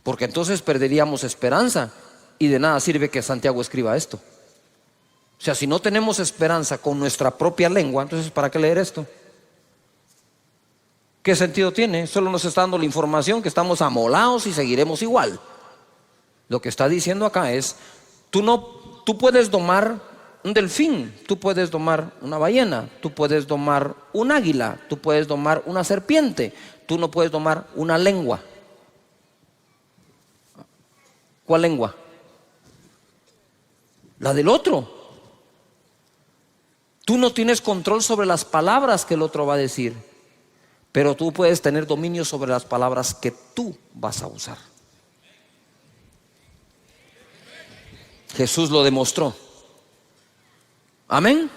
Porque entonces perderíamos esperanza y de nada sirve que Santiago escriba esto. O sea, si no tenemos esperanza con nuestra propia lengua, entonces ¿para qué leer esto? ¿Qué sentido tiene? Solo nos está dando la información que estamos amolados y seguiremos igual. Lo que está diciendo acá es, tú puedes domar un delfín, tú puedes domar una ballena, tú puedes domar un águila, tú puedes domar una serpiente, tú no puedes domar una lengua. ¿Cuál lengua? La del otro. Tú no tienes control sobre las palabras que el otro va a decir, pero tú puedes tener dominio sobre las palabras que tú vas a usar. Jesús lo demostró. Amén.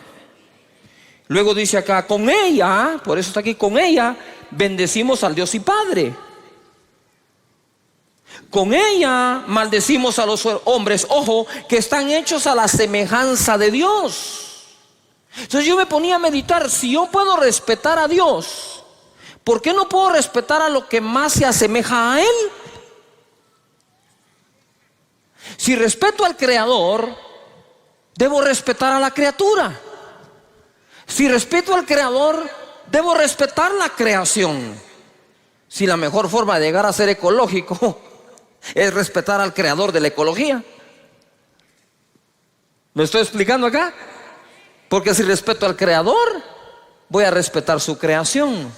Luego dice acá, con ella, por eso está aquí, con ella bendecimos al Dios y Padre. Con ella maldecimos a los hombres, ojo, que están hechos a la semejanza de Dios. Entonces yo me ponía a meditar, si yo puedo respetar a Dios, ¿por qué no puedo respetar a lo que más se asemeja a Él? Si respeto al Creador, debo respetar a la criatura. Si respeto al Creador, debo respetar la creación. Si la mejor forma de llegar a ser ecológico es respetar al Creador de la ecología. ¿Me estoy explicando acá? Porque si respeto al Creador, voy a respetar su creación.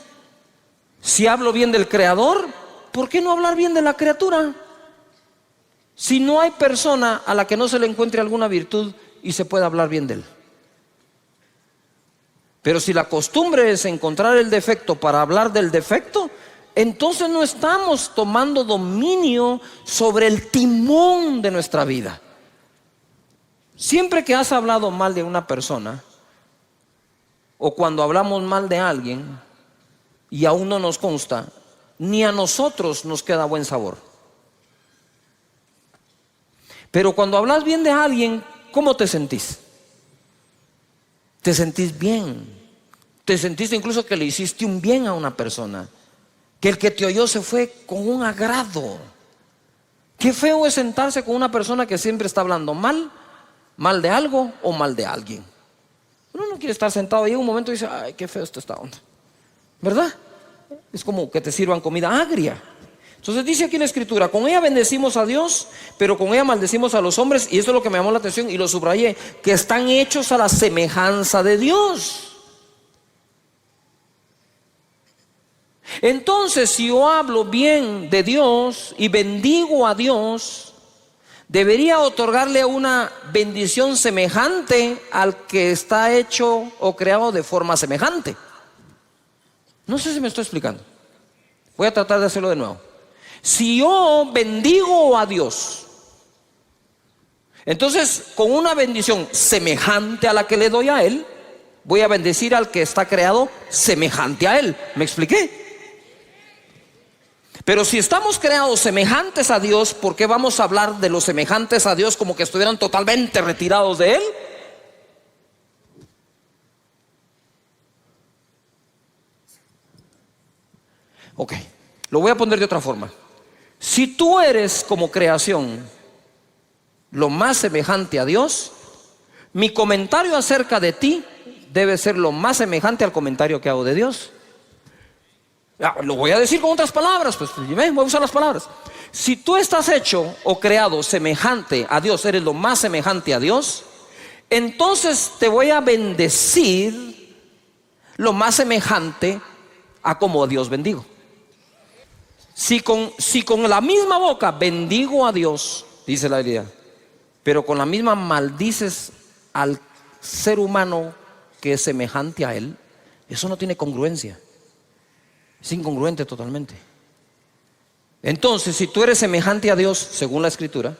Si hablo bien del Creador, ¿por qué no hablar bien de la criatura? Si no hay persona a la que no se le encuentre alguna virtud y se pueda hablar bien de él. Pero si la costumbre es encontrar el defecto para hablar del defecto, entonces no estamos tomando dominio sobre el timón de nuestra vida. Siempre que has hablado mal de una persona, o cuando hablamos mal de alguien y aún no nos consta, ni a nosotros nos queda buen sabor. Pero cuando hablas bien de alguien, ¿cómo te sentís? Te sentís bien, Te sentiste incluso que le hiciste un bien a una persona, que el que te oyó se fue con un agrado. Qué feo es sentarse con una persona que siempre está hablando mal de algo o mal de alguien. Uno no quiere estar sentado y en un momento dice, ay, qué feo está esta onda, ¿verdad? Es como que te sirvan comida agria. Entonces dice aquí en la escritura, con ella bendecimos a Dios, pero con ella maldecimos a los hombres. Y esto es lo que me llamó la atención y lo subrayé, que están hechos a la semejanza de Dios. Entonces, si yo hablo bien de Dios y bendigo a Dios, debería otorgarle una bendición semejante al que está hecho o creado de forma semejante. No sé si me estoy explicando. Voy a tratar de hacerlo de nuevo. Si yo bendigo a Dios, entonces con una bendición semejante a la que le doy a Él, voy a bendecir al que está creado semejante a Él. ¿Me expliqué? Pero si estamos creados semejantes a Dios, ¿por qué vamos a hablar de los semejantes a Dios como que estuvieran totalmente retirados de Él? Ok, lo voy a poner de otra forma. Si tú eres como creación lo más semejante a Dios, mi comentario acerca de ti debe ser lo más semejante al comentario que hago de Dios. Lo voy a decir con otras palabras, pues voy a usar las palabras. Si tú estás hecho o creado semejante a Dios, eres lo más semejante a Dios, entonces te voy a bendecir lo más semejante a como a Dios bendigo. Si con la misma boca bendigo a Dios, dice la Biblia, pero con la misma maldices al ser humano que es semejante a Él, eso no tiene congruencia. Es incongruente totalmente. Entonces, si tú eres semejante a Dios, según la Escritura,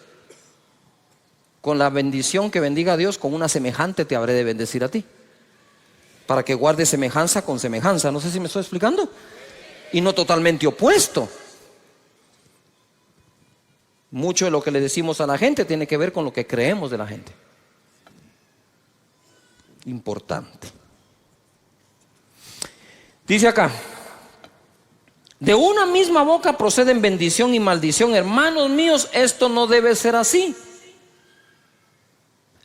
con la bendición que bendiga a Dios, con una semejante te habré de bendecir a ti, para que guardes semejanza con semejanza. No sé si me estoy explicando. Y no totalmente opuesto. Mucho de lo que le decimos a la gente tiene que ver con lo que creemos de la gente. Importante. Dice acá, de una misma boca proceden bendición y maldición. Hermanos míos, esto no debe ser así.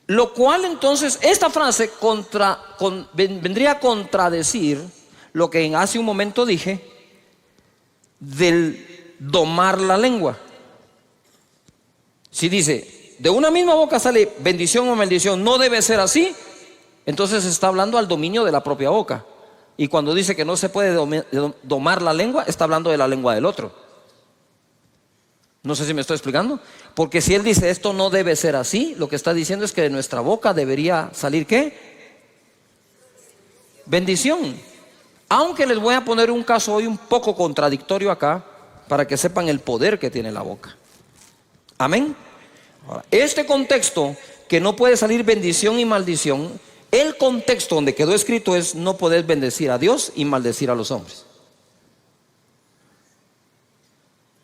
Lo cual entonces, esta frase vendría a contradecir lo que hace un momento dije del domar la lengua. Si dice, de una misma boca sale bendición o maldición, no debe ser así, entonces está hablando al dominio de la propia boca. Y cuando dice que no se puede domar la lengua, está hablando de la lengua del otro. No sé si me estoy explicando. Porque si él dice esto no debe ser así, lo que está diciendo es que de nuestra boca debería salir ¿qué? Bendición. Aunque les voy a poner un caso hoy un poco contradictorio acá, para que sepan el poder que tiene la boca. Amén. Ahora, este contexto que no puede salir bendición y maldición, el contexto donde quedó escrito es no poder bendecir a Dios y maldecir a los hombres.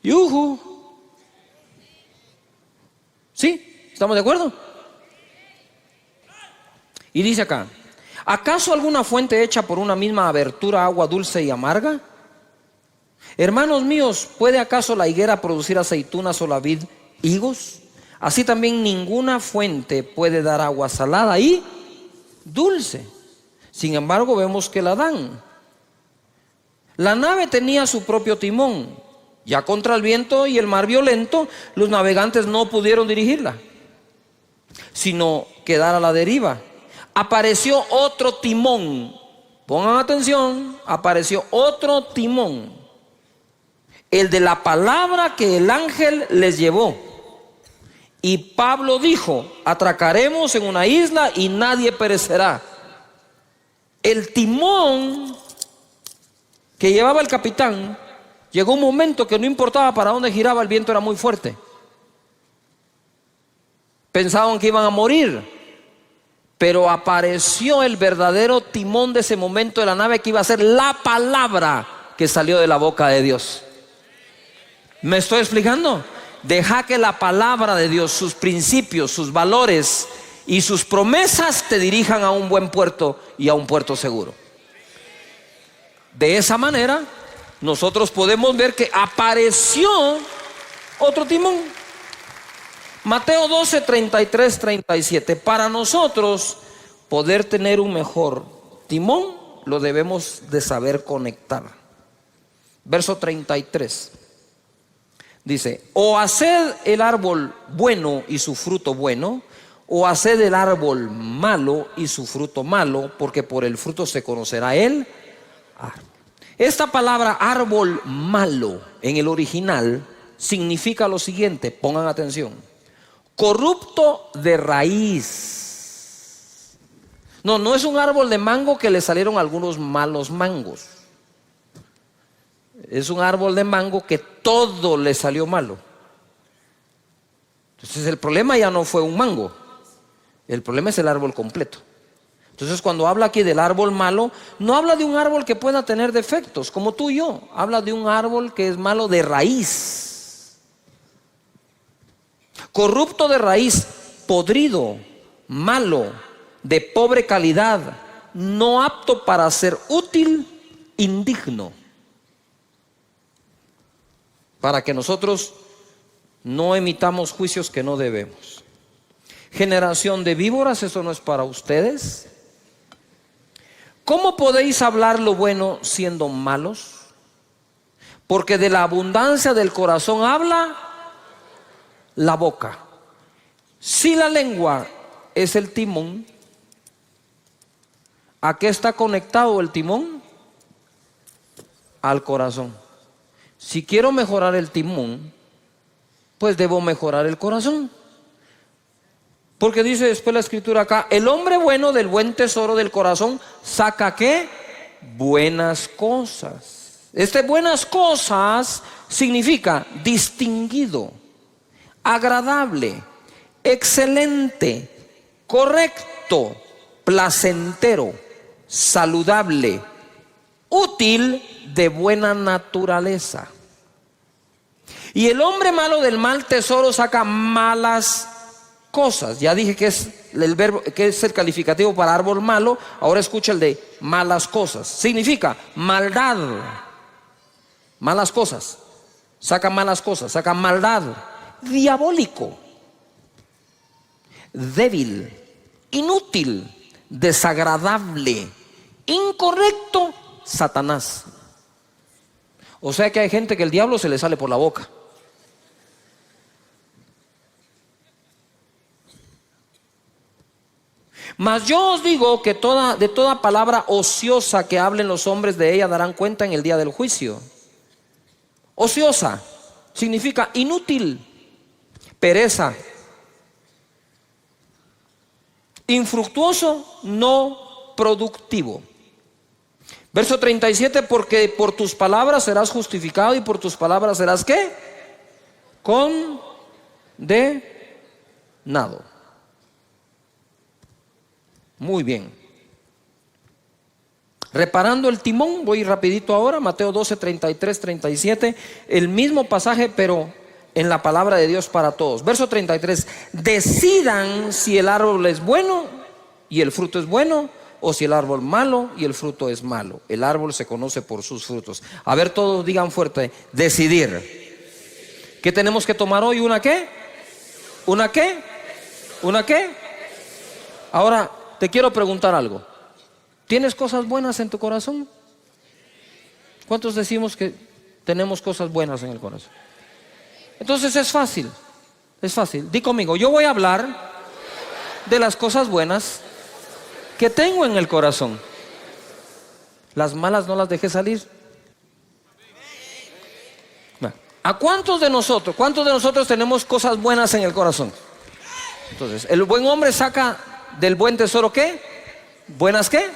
¡Yujú! ¿Sí? ¿Estamos de acuerdo? Y dice acá, ¿acaso alguna fuente hecha por una misma abertura agua dulce y amarga? Hermanos míos, ¿puede acaso la higuera producir aceitunas o la vid higos? Así también ninguna fuente puede dar agua salada y dulce. Sin embargo, vemos que la dan. La nave tenía su propio timón. Ya contra el viento y el mar violento, los navegantes no pudieron dirigirla, sino quedar a la deriva. Apareció otro timón. Pongan atención, apareció otro timón, el de la palabra que el ángel les llevó. Y Pablo dijo, atracaremos en una isla y nadie perecerá. El timón que llevaba el capitán, llegó un momento que no importaba para dónde giraba, el viento era muy fuerte. Pensaban que iban a morir, pero apareció el verdadero timón de ese momento de la nave, que iba a ser la palabra que salió de la boca de Dios. ¿Me estoy explicando? Deja que la palabra de Dios, sus principios, sus valores y sus promesas te dirijan a un buen puerto y a un puerto seguro. De esa manera, nosotros podemos ver que apareció otro timón. Mateo 12, 33, 37. Para nosotros poder tener un mejor timón, lo debemos de saber conectar. Verso 33. Dice: o haced el árbol bueno y su fruto bueno, o haced el árbol malo y su fruto malo, porque por el fruto se conocerá el árbol. Esta palabra árbol malo en el original significa lo siguiente, pongan atención: corrupto de raíz. No es un árbol de mango que le salieron algunos malos mangos. Es un árbol de mango que todo le salió malo. Entonces el problema ya no fue un mango, el problema es el árbol completo. Entonces cuando habla aquí del árbol malo, no habla de un árbol que pueda tener defectos como tú y yo, habla de un árbol que es malo de raíz. Corrupto de raíz, podrido, malo, de pobre calidad, no apto para ser útil, indigno. Para que nosotros no emitamos juicios que no debemos. Generación de víboras, eso no es para ustedes. ¿Cómo podéis hablar lo bueno siendo malos? Porque de la abundancia del corazón habla la boca. Si la lengua es el timón, ¿a qué está conectado el timón? Al corazón. Si quiero mejorar el timón, pues debo mejorar el corazón. Porque dice después la escritura acá: el hombre bueno del buen tesoro del corazón saca ¿qué? Buenas cosas. Buenas cosas significa distinguido, agradable, excelente, correcto, placentero, saludable, útil, de buena naturaleza. Y el hombre malo del mal tesoro saca malas cosas. Ya dije que es el verbo, que es el calificativo para árbol malo. Ahora escucha el de malas cosas. Significa maldad. Malas cosas. Saca malas cosas, saca maldad. Diabólico, débil, inútil, desagradable, incorrecto, Satanás. O sea que hay gente que el diablo se le sale por la boca. Mas yo os digo que de toda palabra ociosa que hablen los hombres, de ella darán cuenta en el día del juicio. Ociosa significa inútil, pereza, infructuoso, no productivo. Verso 37, porque por tus palabras serás justificado y por tus palabras serás ¿qué? Condenado. Muy bien. Reparando el timón, voy rapidito ahora, Mateo 12, 33, 37, el mismo pasaje pero en la palabra de Dios para todos. Verso 33, decidan si el árbol es bueno y el fruto es bueno, o si el árbol malo y el fruto es malo. El árbol se conoce por sus frutos. A ver, todos digan fuerte: decidir. ¿Qué tenemos que tomar hoy? ¿Una qué? ¿Una qué? ¿Una qué? Ahora te quiero preguntar algo. ¿Tienes cosas buenas en tu corazón? ¿Cuántos decimos que tenemos cosas buenas en el corazón? Entonces es fácil. Es fácil. Di conmigo: yo voy a hablar de las cosas buenas que tengo en el corazón. Las malas no las dejé salir. ¿A cuántos de nosotros tenemos cosas buenas en el corazón? Entonces, el buen hombre saca del buen tesoro ¿qué? ¿Buenas qué?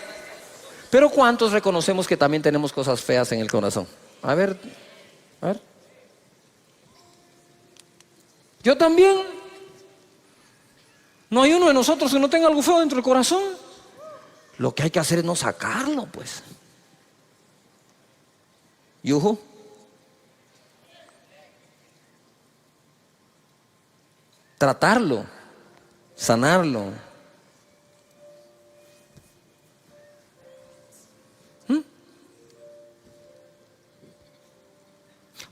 Pero ¿cuántos reconocemos que también tenemos cosas feas en el corazón? A ver. Yo también. No hay uno de nosotros que no tenga algo feo dentro del corazón. Lo que hay que hacer es no sacarlo, pues. Yuhu. Tratarlo, sanarlo.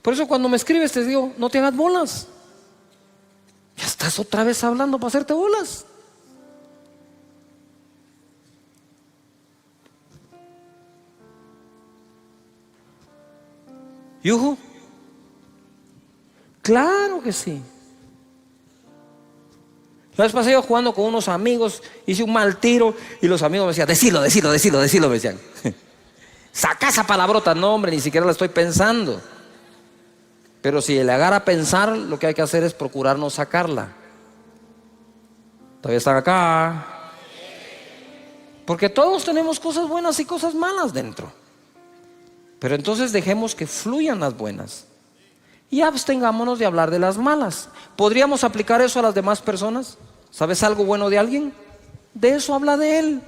Por eso cuando me escribes te digo, no te hagas bolas. Ya estás otra vez hablando para hacerte bolas. ¿Yuju? Claro que sí. La vez pasé yo jugando con unos amigos, hice un mal tiro y los amigos me decían, decilo, me decían. Saca esa palabrota. No, hombre, ni siquiera la estoy pensando. Pero si le agarra a pensar, lo que hay que hacer es procurar no sacarla. Todavía están acá. Porque todos tenemos cosas buenas y cosas malas dentro. Pero entonces dejemos que fluyan las buenas y abstengámonos de hablar de las malas. ¿Podríamos aplicar eso a las demás personas? ¿Sabes algo bueno de alguien? De eso habla de él.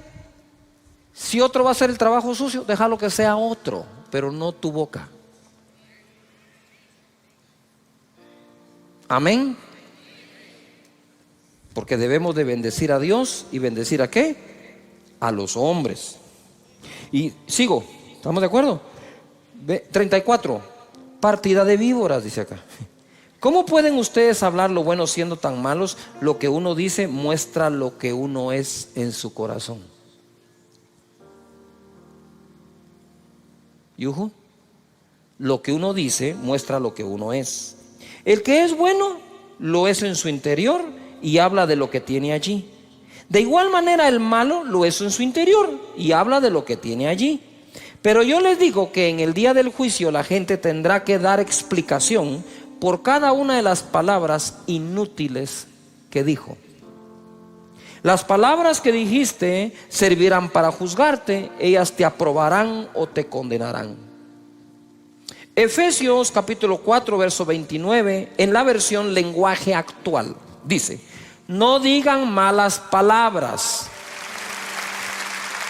Si otro va a hacer el trabajo sucio, déjalo que sea otro, pero no tu boca. Amén. Porque debemos de bendecir a Dios. ¿Y bendecir a qué? A los hombres. Y sigo, ¿estamos de acuerdo? 34. Partida de víboras, dice acá. ¿Cómo pueden ustedes hablar lo bueno siendo tan malos? Lo que uno dice muestra lo que uno es en su corazón. ¿Yuju? Lo que uno dice muestra lo que uno es. El que es bueno lo es en su interior y habla de lo que tiene allí. De igual manera el malo lo es en su interior y habla de lo que tiene allí. Pero yo les digo que en el día del juicio la gente tendrá que dar explicación por cada una de las palabras inútiles que dijo. Las palabras que dijiste servirán para juzgarte, ellas te aprobarán o te condenarán. Efesios capítulo 4 verso 29 en la versión lenguaje actual dice: no digan malas palabras.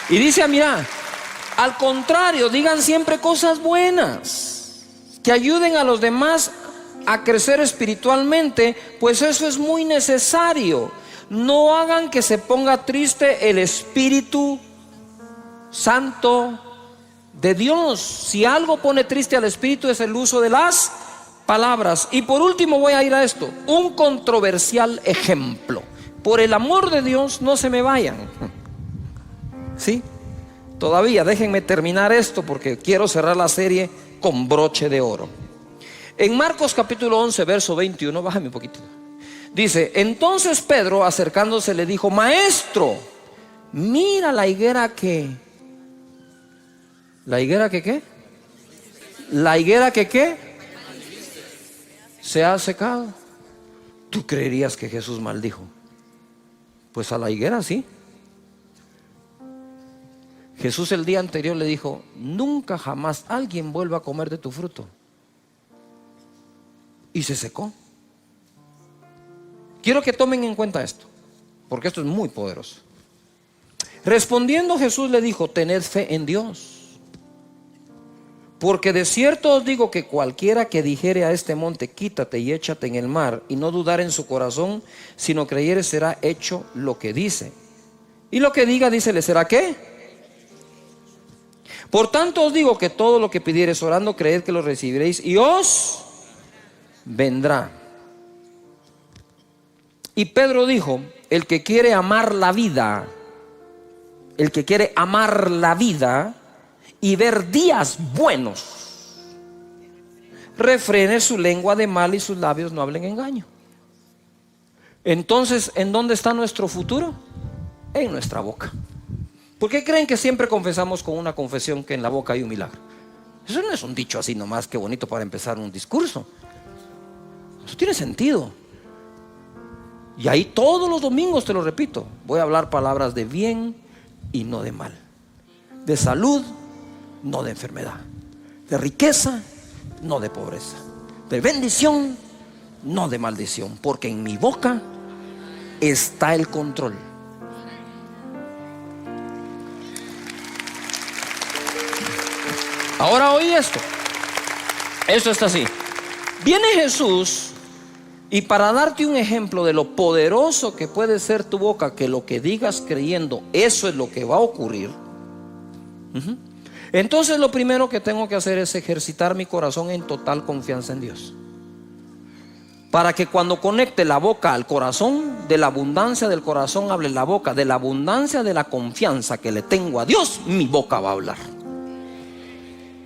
Y dice, mira, al contrario, digan siempre cosas buenas que ayuden a los demás a crecer espiritualmente, pues eso es muy necesario. No hagan que se ponga triste el Espíritu Santo de Dios. Si algo pone triste al Espíritu es el uso de las palabras. Y por último voy a ir a esto, un controversial ejemplo. Por el amor de Dios, no se me vayan. ¿Sí? Todavía déjenme terminar esto porque quiero cerrar la serie con broche de oro. En Marcos capítulo 11 verso 21, bájame un poquito. Dice, entonces Pedro acercándose le dijo: maestro, mira la higuera que... ¿La higuera que qué? La higuera que qué se ha secado. ¿Tú creerías que Jesús maldijo? Pues a la higuera sí. Jesús el día anterior le dijo: nunca jamás alguien vuelva a comer de tu fruto. Y se secó. Quiero que tomen en cuenta esto, porque esto es muy poderoso. Respondiendo Jesús le dijo: tened fe en Dios, porque de cierto os digo que cualquiera que dijere a este monte: quítate y échate en el mar, y no dudar en su corazón, sino creyere, será hecho lo que dice. Y lo que diga, dice, le será ¿qué? Por tanto os digo que todo lo que pidiereis orando, creed que lo recibiréis y os vendrá. Y Pedro dijo: el que quiere amar la vida, el que quiere amar la vida y ver días buenos, refrene su lengua de mal y sus labios no hablen engaño. Entonces, ¿en dónde está nuestro futuro? En nuestra boca. ¿Por qué creen que siempre confesamos con una confesión que en la boca hay un milagro? Eso no es un dicho así nomás, qué bonito para empezar un discurso. Eso tiene sentido. Y ahí todos los domingos te lo repito, voy a hablar palabras de bien y no de mal, de salud, no de enfermedad, de riqueza, no de pobreza, de bendición, no de maldición, porque en mi boca está el control. Ahora oí esto. Esto está así. Viene Jesús y para darte un ejemplo de lo poderoso que puede ser tu boca, que lo que digas creyendo, eso es lo que va a ocurrir. Entonces lo primero que tengo que hacer es ejercitar mi corazón en total confianza en Dios, para que cuando conecte la boca al corazón, de la abundancia del corazón hable la boca. De la abundancia de la confianza que le tengo a Dios, mi boca va a hablar.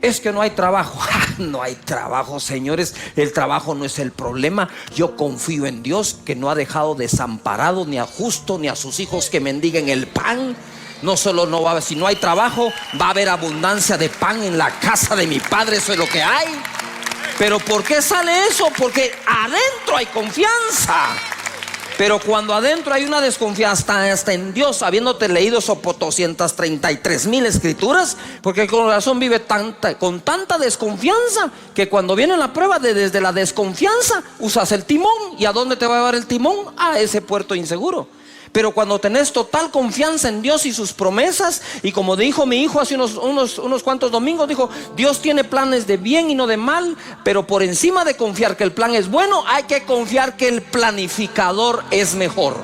Es que no hay trabajo. No hay trabajo, señores. El trabajo no es el problema. Yo confío en Dios, que no ha dejado desamparado ni a justo ni a sus hijos que mendiguen el pan. No solo no va a haber, si no hay trabajo, va a haber abundancia de pan en la casa de mi Padre. Eso es lo que hay. Pero ¿por qué sale eso? Porque adentro hay confianza. Pero cuando adentro hay una desconfianza hasta en Dios, habiéndote leído esos 233,000 escrituras, porque el corazón vive con tanta desconfianza que cuando viene la prueba, desde la desconfianza usas el timón. ¿Y a dónde te va a llevar el timón? A ese puerto inseguro. Pero cuando tenés total confianza en Dios y sus promesas, y como dijo mi hijo hace unos cuantos domingos, dijo: Dios tiene planes de bien y no de mal. Pero por encima de confiar que el plan es bueno, hay que confiar que el planificador es mejor.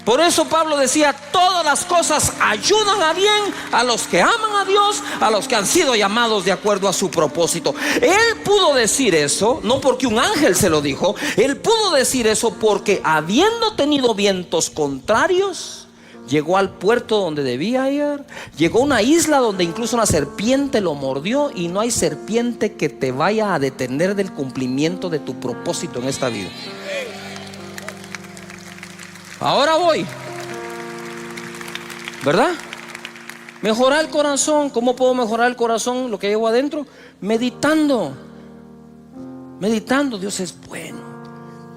Por eso Pablo decía: todas las cosas ayudan a bien a los que aman a Dios, a los que han sido llamados de acuerdo a su propósito. Él pudo decir eso no porque un ángel se lo dijo. Él pudo decir eso porque, habiendo tenido vientos contrarios, llegó al puerto donde debía ir. Llegó a una isla donde incluso una serpiente lo mordió. Y no hay serpiente que te vaya a detener del cumplimiento de tu propósito en esta vida. Ahora voy, ¿verdad? Mejorar el corazón. ¿Cómo puedo mejorar el corazón? Lo que llevo adentro, meditando. Dios es bueno,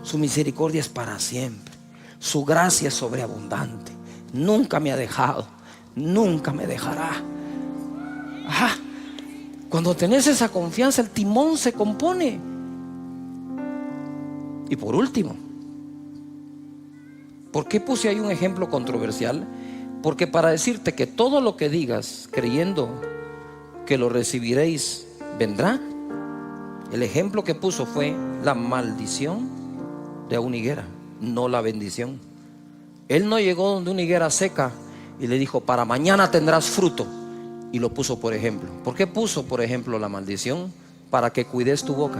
su misericordia es para siempre, su gracia es sobreabundante, nunca me ha dejado, nunca me dejará. Cuando tenés esa confianza, el timón se compone. Y por último, ¿por qué puse ahí un ejemplo controversial? Porque para decirte que todo lo que digas creyendo que lo recibiréis vendrá, el ejemplo que puso fue la maldición de una higuera, no la bendición. Él no llegó donde una higuera seca y le dijo: para mañana tendrás fruto, y lo puso por ejemplo. ¿Por qué puso por ejemplo la maldición? Para que cuides tu boca.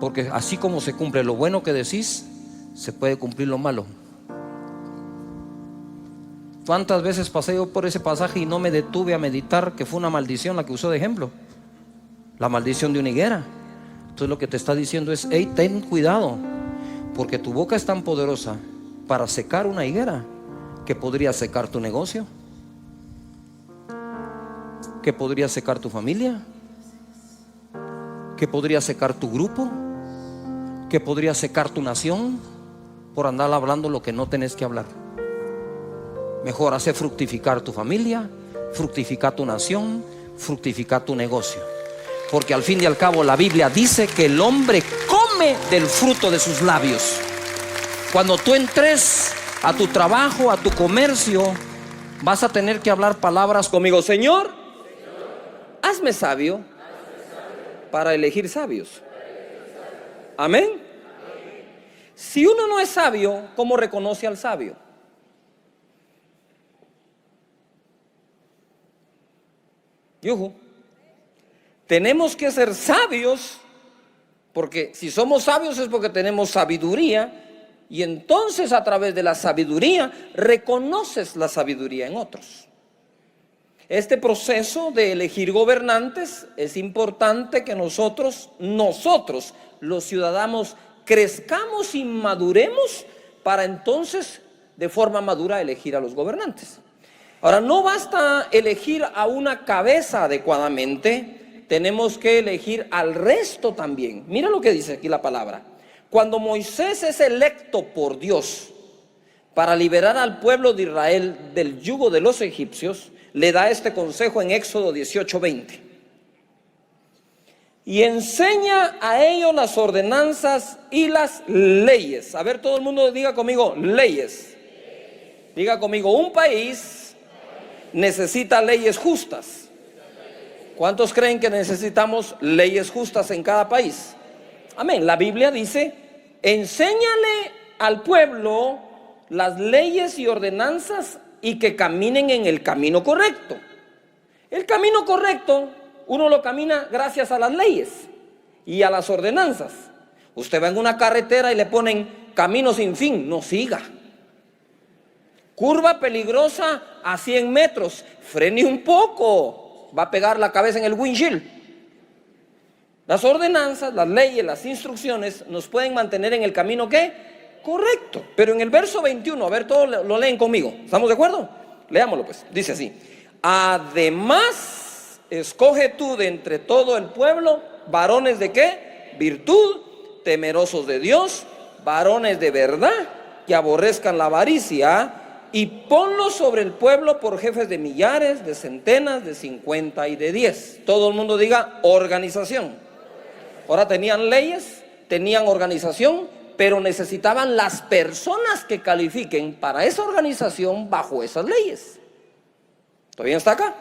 Porque así como se cumple lo bueno que decís, se puede cumplir lo malo. ¿Cuántas veces pasé yo por ese pasaje y no me detuve a meditar que fue una maldición la que usó de ejemplo? La maldición de una higuera. Entonces lo que te está diciendo es: hey, ten cuidado, porque tu boca es tan poderosa para secar una higuera que podría secar tu negocio, que podría secar tu familia, que podría secar tu grupo, que podría secar tu nación por andar hablando lo que no tenés que hablar. Mejor hacer fructificar tu familia, fructificar tu nación, fructificar tu negocio. Porque al fin y al cabo la Biblia dice que el hombre come del fruto de sus labios. Cuando tú entres a tu trabajo, a tu comercio, vas a tener que hablar palabras conmigo: Señor, hazme sabio para elegir sabios. Amén. Si uno no es sabio, ¿cómo reconoce al sabio? Yuhu. Tenemos que ser sabios, porque si somos sabios es porque tenemos sabiduría, y entonces a través de la sabiduría reconoces la sabiduría en otros. Este proceso de elegir gobernantes es importante que nosotros los ciudadanos, crezcamos y maduremos para entonces de forma madura elegir a los gobernantes. Ahora, no basta elegir a una cabeza adecuadamente, tenemos que elegir al resto también. Mira lo que dice aquí la palabra: cuando Moisés es electo por Dios para liberar al pueblo de Israel del yugo de los egipcios, le da este consejo en Éxodo 18:20. Y enseña a ellos las ordenanzas y las leyes. A ver, todo el mundo diga conmigo: leyes. Diga conmigo: un país necesita leyes justas. ¿Cuántos creen que necesitamos leyes justas en cada país? Amén. La Biblia dice: enséñale al pueblo las leyes y ordenanzas y que caminen en el camino correcto. El camino correcto uno lo camina gracias a las leyes y a las ordenanzas. Usted va en una carretera y le ponen camino sin fin, no siga. Curva peligrosa a 100 metros, frene un poco, va a pegar la cabeza en el windshield. Las ordenanzas, las leyes, las instrucciones nos pueden mantener en el camino ¿qué? Correcto. Pero en el verso 21, a ver, todos lo leen conmigo. ¿Estamos de acuerdo? Leámoslo pues. Dice así: además, escoge tú de entre todo el pueblo varones de ¿qué? Virtud, temerosos de Dios, varones de verdad, que aborrezcan la avaricia, y ponlos sobre el pueblo por jefes de millares, de centenas, de 50 y de 10. Todo el mundo diga organización. Ahora tenían leyes, tenían organización, pero necesitaban las personas que califiquen para esa organización bajo esas leyes. ¿Todavía está acá?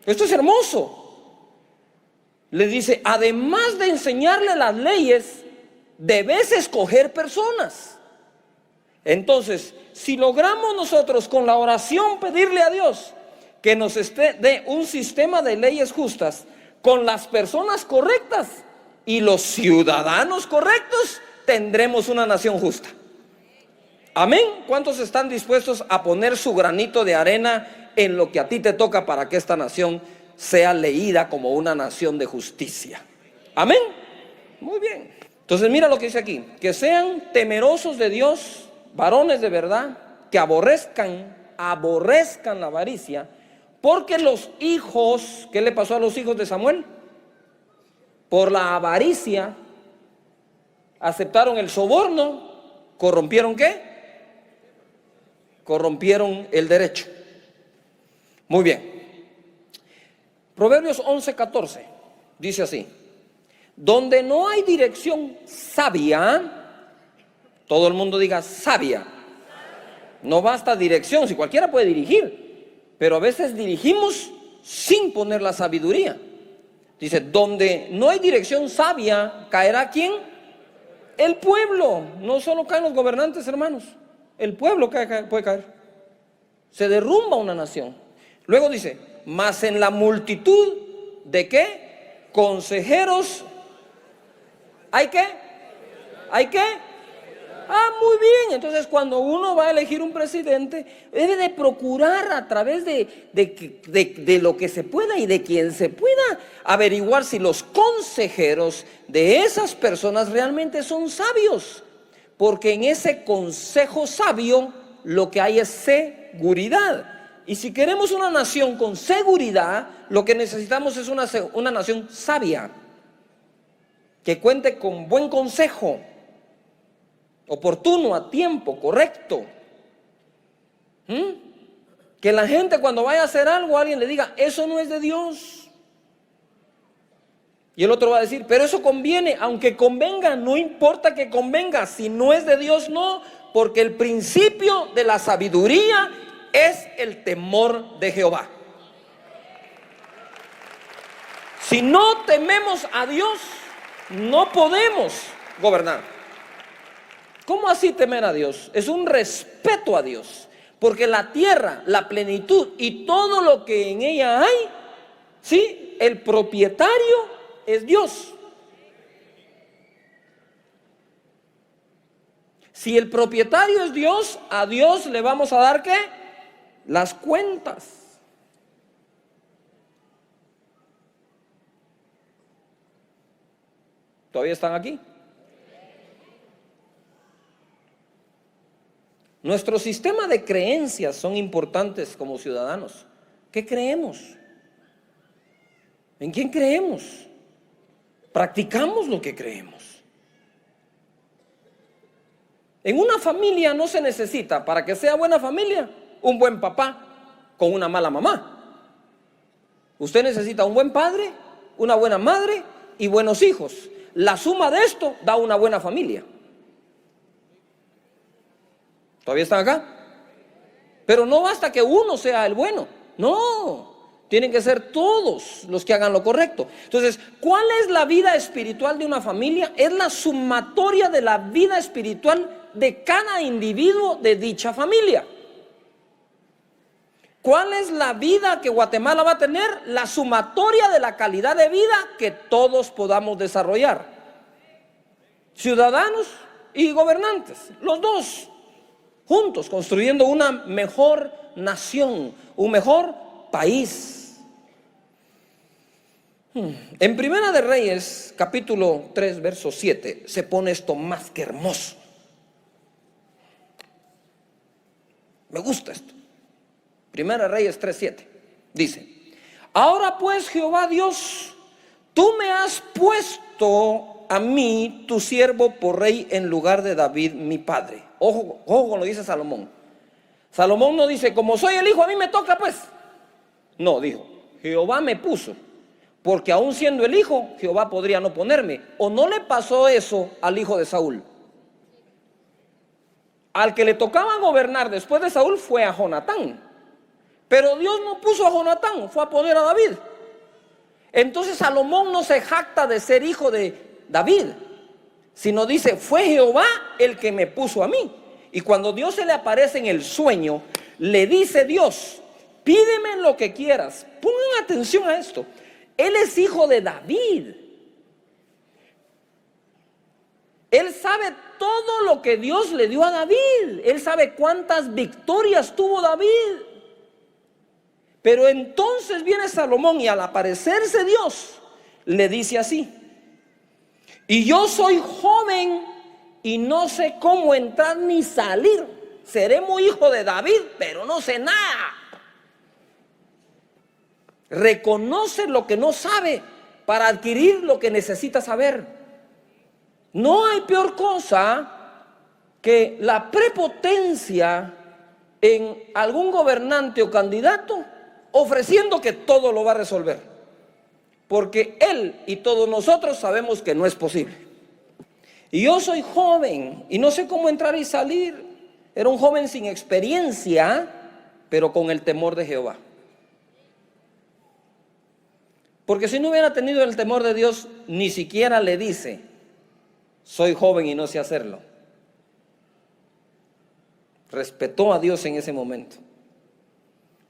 Esto es hermoso. Le dice, además de enseñarle las leyes, debes escoger personas. Entonces, si logramos nosotros con la oración pedirle a Dios que nos dé un sistema de leyes justas con las personas correctas y los ciudadanos correctos, tendremos una nación justa. Amén. ¿Cuántos están dispuestos a poner su granito de arena en lo que a ti te toca para que esta nación sea leída como una nación de justicia? Amén. Muy bien. Entonces mira lo que dice aquí: que sean temerosos de Dios, varones de verdad, que aborrezcan la avaricia, porque los hijos, ¿qué le pasó a los hijos de Samuel? Por la avaricia aceptaron el soborno, corrompieron ¿qué? Corrompieron el derecho. Muy bien. Proverbios 11:14 dice así: donde no hay dirección sabia, todo el mundo diga sabia. No basta dirección, si cualquiera puede dirigir, pero a veces dirigimos sin poner la sabiduría. Dice, donde no hay dirección sabia, ¿caerá quién? El pueblo. No solo caen los gobernantes, hermanos, el pueblo puede caer. Se derrumba una nación. Luego dice, mas en la multitud de ¿qué? Consejeros, ¿hay qué? ¿Hay qué? Muy bien. Entonces cuando uno va a elegir un presidente, debe de procurar a través de lo que se pueda y de quien se pueda averiguar si los consejeros de esas personas realmente son sabios, porque en ese consejo sabio lo que hay es seguridad. Y si queremos una nación con seguridad, lo que necesitamos es una nación sabia, que cuente con buen consejo, oportuno, a tiempo, correcto. Que la gente cuando vaya a hacer algo, alguien le diga, eso no es de Dios. Y el otro va a decir, pero eso conviene, aunque convenga, no importa que convenga, si no es de Dios, no, porque el principio de la sabiduría es el temor de Jehová. Si no tememos a Dios, no podemos gobernar. ¿Cómo así temer a Dios? Es un respeto a Dios, porque la tierra, la plenitud y todo lo que en ella hay, ¿sí? El propietario es Dios. Si el propietario es Dios, a Dios le vamos a dar ¿qué? Las cuentas. ¿Todavía están aquí? Nuestro sistema de creencias son importantes como ciudadanos. ¿Qué creemos? ¿En quién creemos? Practicamos lo que creemos. En una familia no se necesita, para que sea buena familia, un buen papá con una mala mamá. Usted necesita un buen padre, una buena madre y buenos hijos. La suma de esto da una buena familia. ¿Todavía están acá? Pero no basta que uno sea el bueno. No, tienen que ser todos los que hagan lo correcto. Entonces, ¿cuál es la vida espiritual de una familia? Es la sumatoria de la vida espiritual de cada individuo de dicha familia. ¿Cuál es la vida que Guatemala va a tener? La sumatoria de la calidad de vida que todos podamos desarrollar. Ciudadanos y gobernantes, los dos juntos, construyendo una mejor nación, un mejor país. En Primera de Reyes, capítulo 3, verso 7, se pone esto más que hermoso. Me gusta esto. Primera de Reyes 3:7 dice: ahora pues, Jehová Dios, tú me has puesto a mí, tu siervo, por rey en lugar de David, mi padre. Ojo, ojo con lo que dice Salomón. Salomón no dice, como soy el hijo, a mí me toca pues. No, dijo, Jehová me puso, porque aún siendo el hijo, Jehová podría no ponerme. ¿O no le pasó eso al hijo de Saúl? Al que le tocaba gobernar después de Saúl fue a Jonatán. Pero Dios no puso a Jonatán, fue a poner a David. Entonces Salomón no se jacta de ser hijo de David, sino dice, fue Jehová el que me puso a mí. Y cuando Dios se le aparece en el sueño, le dice Dios, pídeme lo que quieras. Pongan atención a esto. Él es hijo de David. Él sabe todo lo que Dios le dio a David. Él sabe cuántas victorias tuvo David. Pero entonces viene Salomón y al aparecerse Dios, le dice así: y yo soy joven y no sé cómo entrar ni salir. Seré muy hijo de David, pero no sé nada. Reconoce lo que no sabe para adquirir lo que necesita saber. No hay peor cosa que la prepotencia en algún gobernante o candidato ofreciendo que todo lo va a resolver, porque él y todos nosotros sabemos que no es posible. Y yo soy joven y no sé cómo entrar y salir. Era un joven sin experiencia, pero con el temor de Jehová. Porque si no hubiera tenido el temor de Dios, ni siquiera le dice, soy joven y no sé hacerlo. Respetó a Dios en ese momento.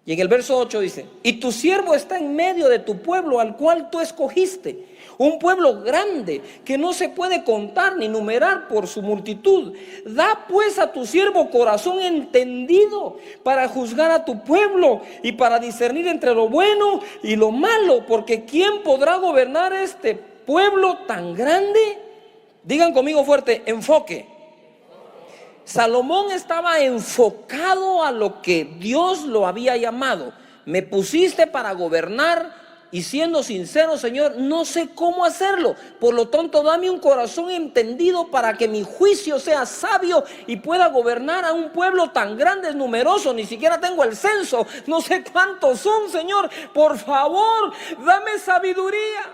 Y en el verso 8 dice, y tu siervo está en medio de tu pueblo al cual tú escogiste, un pueblo grande que no se puede contar ni numerar por su multitud. Da pues a tu siervo corazón entendido para juzgar a tu pueblo y para discernir entre lo bueno y lo malo, porque ¿quién podrá gobernar este pueblo tan grande? Digan conmigo fuerte, enfoque. Salomón estaba enfocado a lo que Dios lo había llamado. Me pusiste para gobernar y siendo sincero, Señor, no sé cómo hacerlo. Por lo tanto, dame un corazón entendido para que mi juicio sea sabio y pueda gobernar a un pueblo tan grande, numeroso. Ni siquiera tengo el censo, no sé cuántos son, Señor. Por favor, dame sabiduría.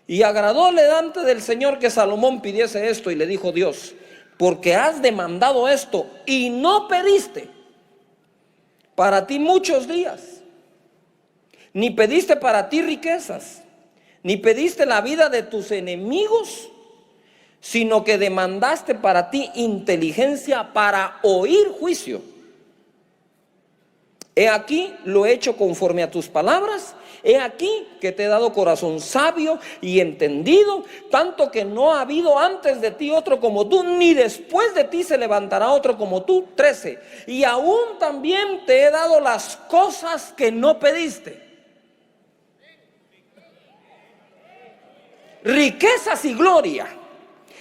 Y agradóle delante del Señor que Salomón pidiese esto, y le dijo Dios, porque has demandado esto y no pediste para ti muchos días, ni pediste para ti riquezas, ni pediste la vida de tus enemigos, sino que demandaste para ti inteligencia para oír juicio. He aquí lo he hecho conforme a tus palabras. He aquí que te he dado corazón sabio y entendido, tanto que no ha habido antes de ti otro como tú, ni después de ti se levantará otro como tú. 13. Y aún también te he dado las cosas que no pediste, riquezas y gloria,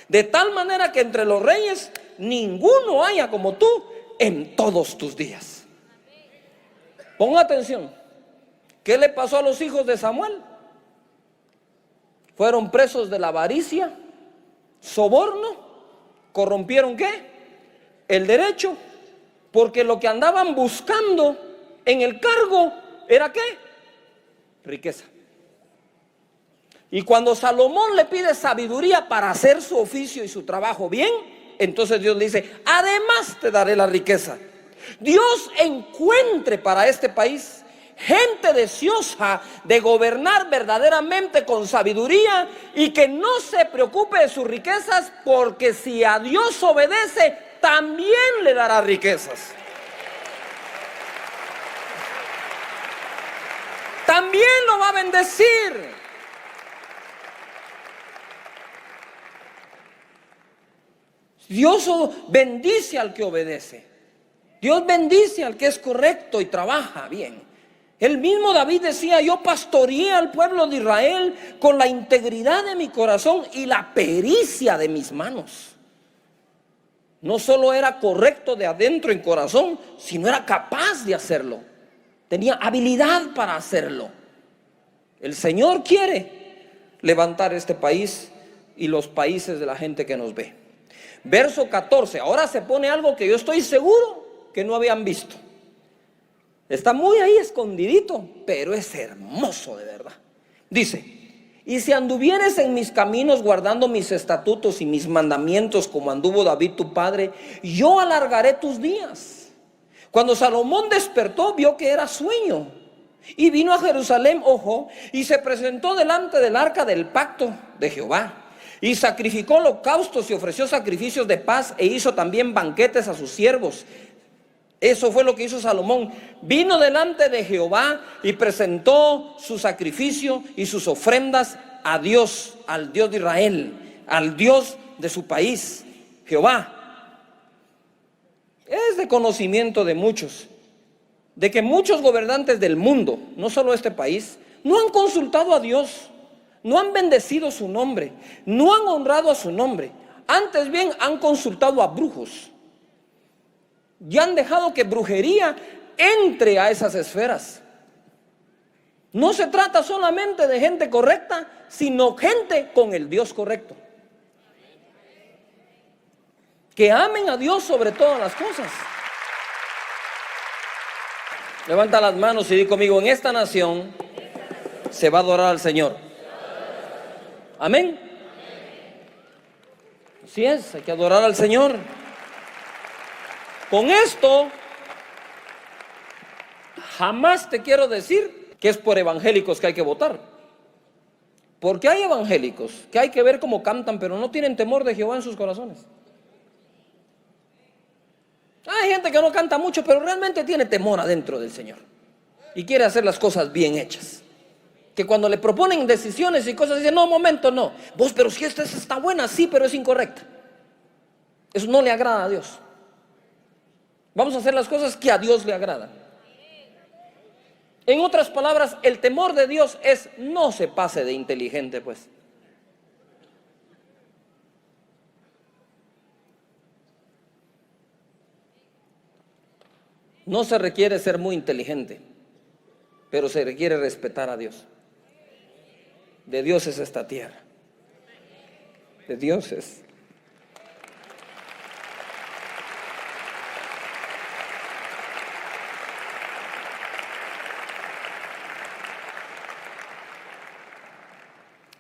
de tal manera que entre los reyes ninguno haya como tú en todos tus días. Ponga atención. ¿Qué le pasó a los hijos de Samuel? Fueron presos de la avaricia, soborno, corrompieron ¿qué? El derecho, porque lo que andaban buscando en el cargo era ¿qué? Riqueza. Y cuando Salomón le pide sabiduría para hacer su oficio y su trabajo bien, entonces Dios le dice, además te daré la riqueza. Dios encuentre para este país gente deseosa de gobernar verdaderamente con sabiduría y que no se preocupe de sus riquezas, porque si a Dios obedece, también le dará riquezas. También lo va a bendecir. Dios bendice al que obedece. Dios bendice al que es correcto y trabaja bien. El mismo David decía: yo pastoreé al pueblo de Israel con la integridad de mi corazón y la pericia de mis manos. No solo era correcto de adentro en corazón, sino era capaz de hacerlo. Tenía habilidad para hacerlo. El Señor quiere levantar este país y los países de la gente que nos ve. Verso 14, ahora se pone algo que yo estoy seguro que no habían visto. Está muy ahí escondidito, pero es hermoso de verdad. Dice: y si anduvieres en mis caminos guardando mis estatutos y mis mandamientos como anduvo David tu padre, yo alargaré tus días. Cuando Salomón despertó, vio que era sueño y vino a Jerusalén, y se presentó delante del arca del pacto de Jehová. Y sacrificó holocaustos y ofreció sacrificios de paz, e hizo también banquetes a sus siervos. Eso fue lo que hizo Salomón. Vino delante de Jehová y presentó su sacrificio y sus ofrendas a Dios, al Dios de Israel, al Dios de su país, Jehová. Es de conocimiento de muchos, de que muchos gobernantes del mundo, no solo este país, no han consultado a Dios. No han bendecido su nombre, no han honrado a su nombre. Antes bien han consultado a brujos y han dejado que brujería entre a esas esferas. No se trata solamente de gente correcta, sino gente con el Dios correcto, que amen a Dios sobre todas las cosas. Levanta las manos y di conmigo: en esta nación se va a adorar al Señor. Amén. Así es, hay que adorar al Señor. Con esto, jamás te quiero decir que es por evangélicos que hay que votar. Porque hay evangélicos que hay que ver cómo cantan, pero no tienen temor de Jehová en sus corazones. Hay gente que no canta mucho, pero realmente tiene temor adentro del Señor y quiere hacer las cosas bien hechas. Que cuando le proponen decisiones y cosas, dicen: no, momento, no. Vos, pero si esta está buena, sí, pero es incorrecta. Eso no le agrada a Dios. Vamos a hacer las cosas que a Dios le agradan. En otras palabras, el temor de Dios es: no se pase de inteligente, pues. No se requiere ser muy inteligente, pero se requiere respetar a Dios. De Dios es esta tierra. De Dios es.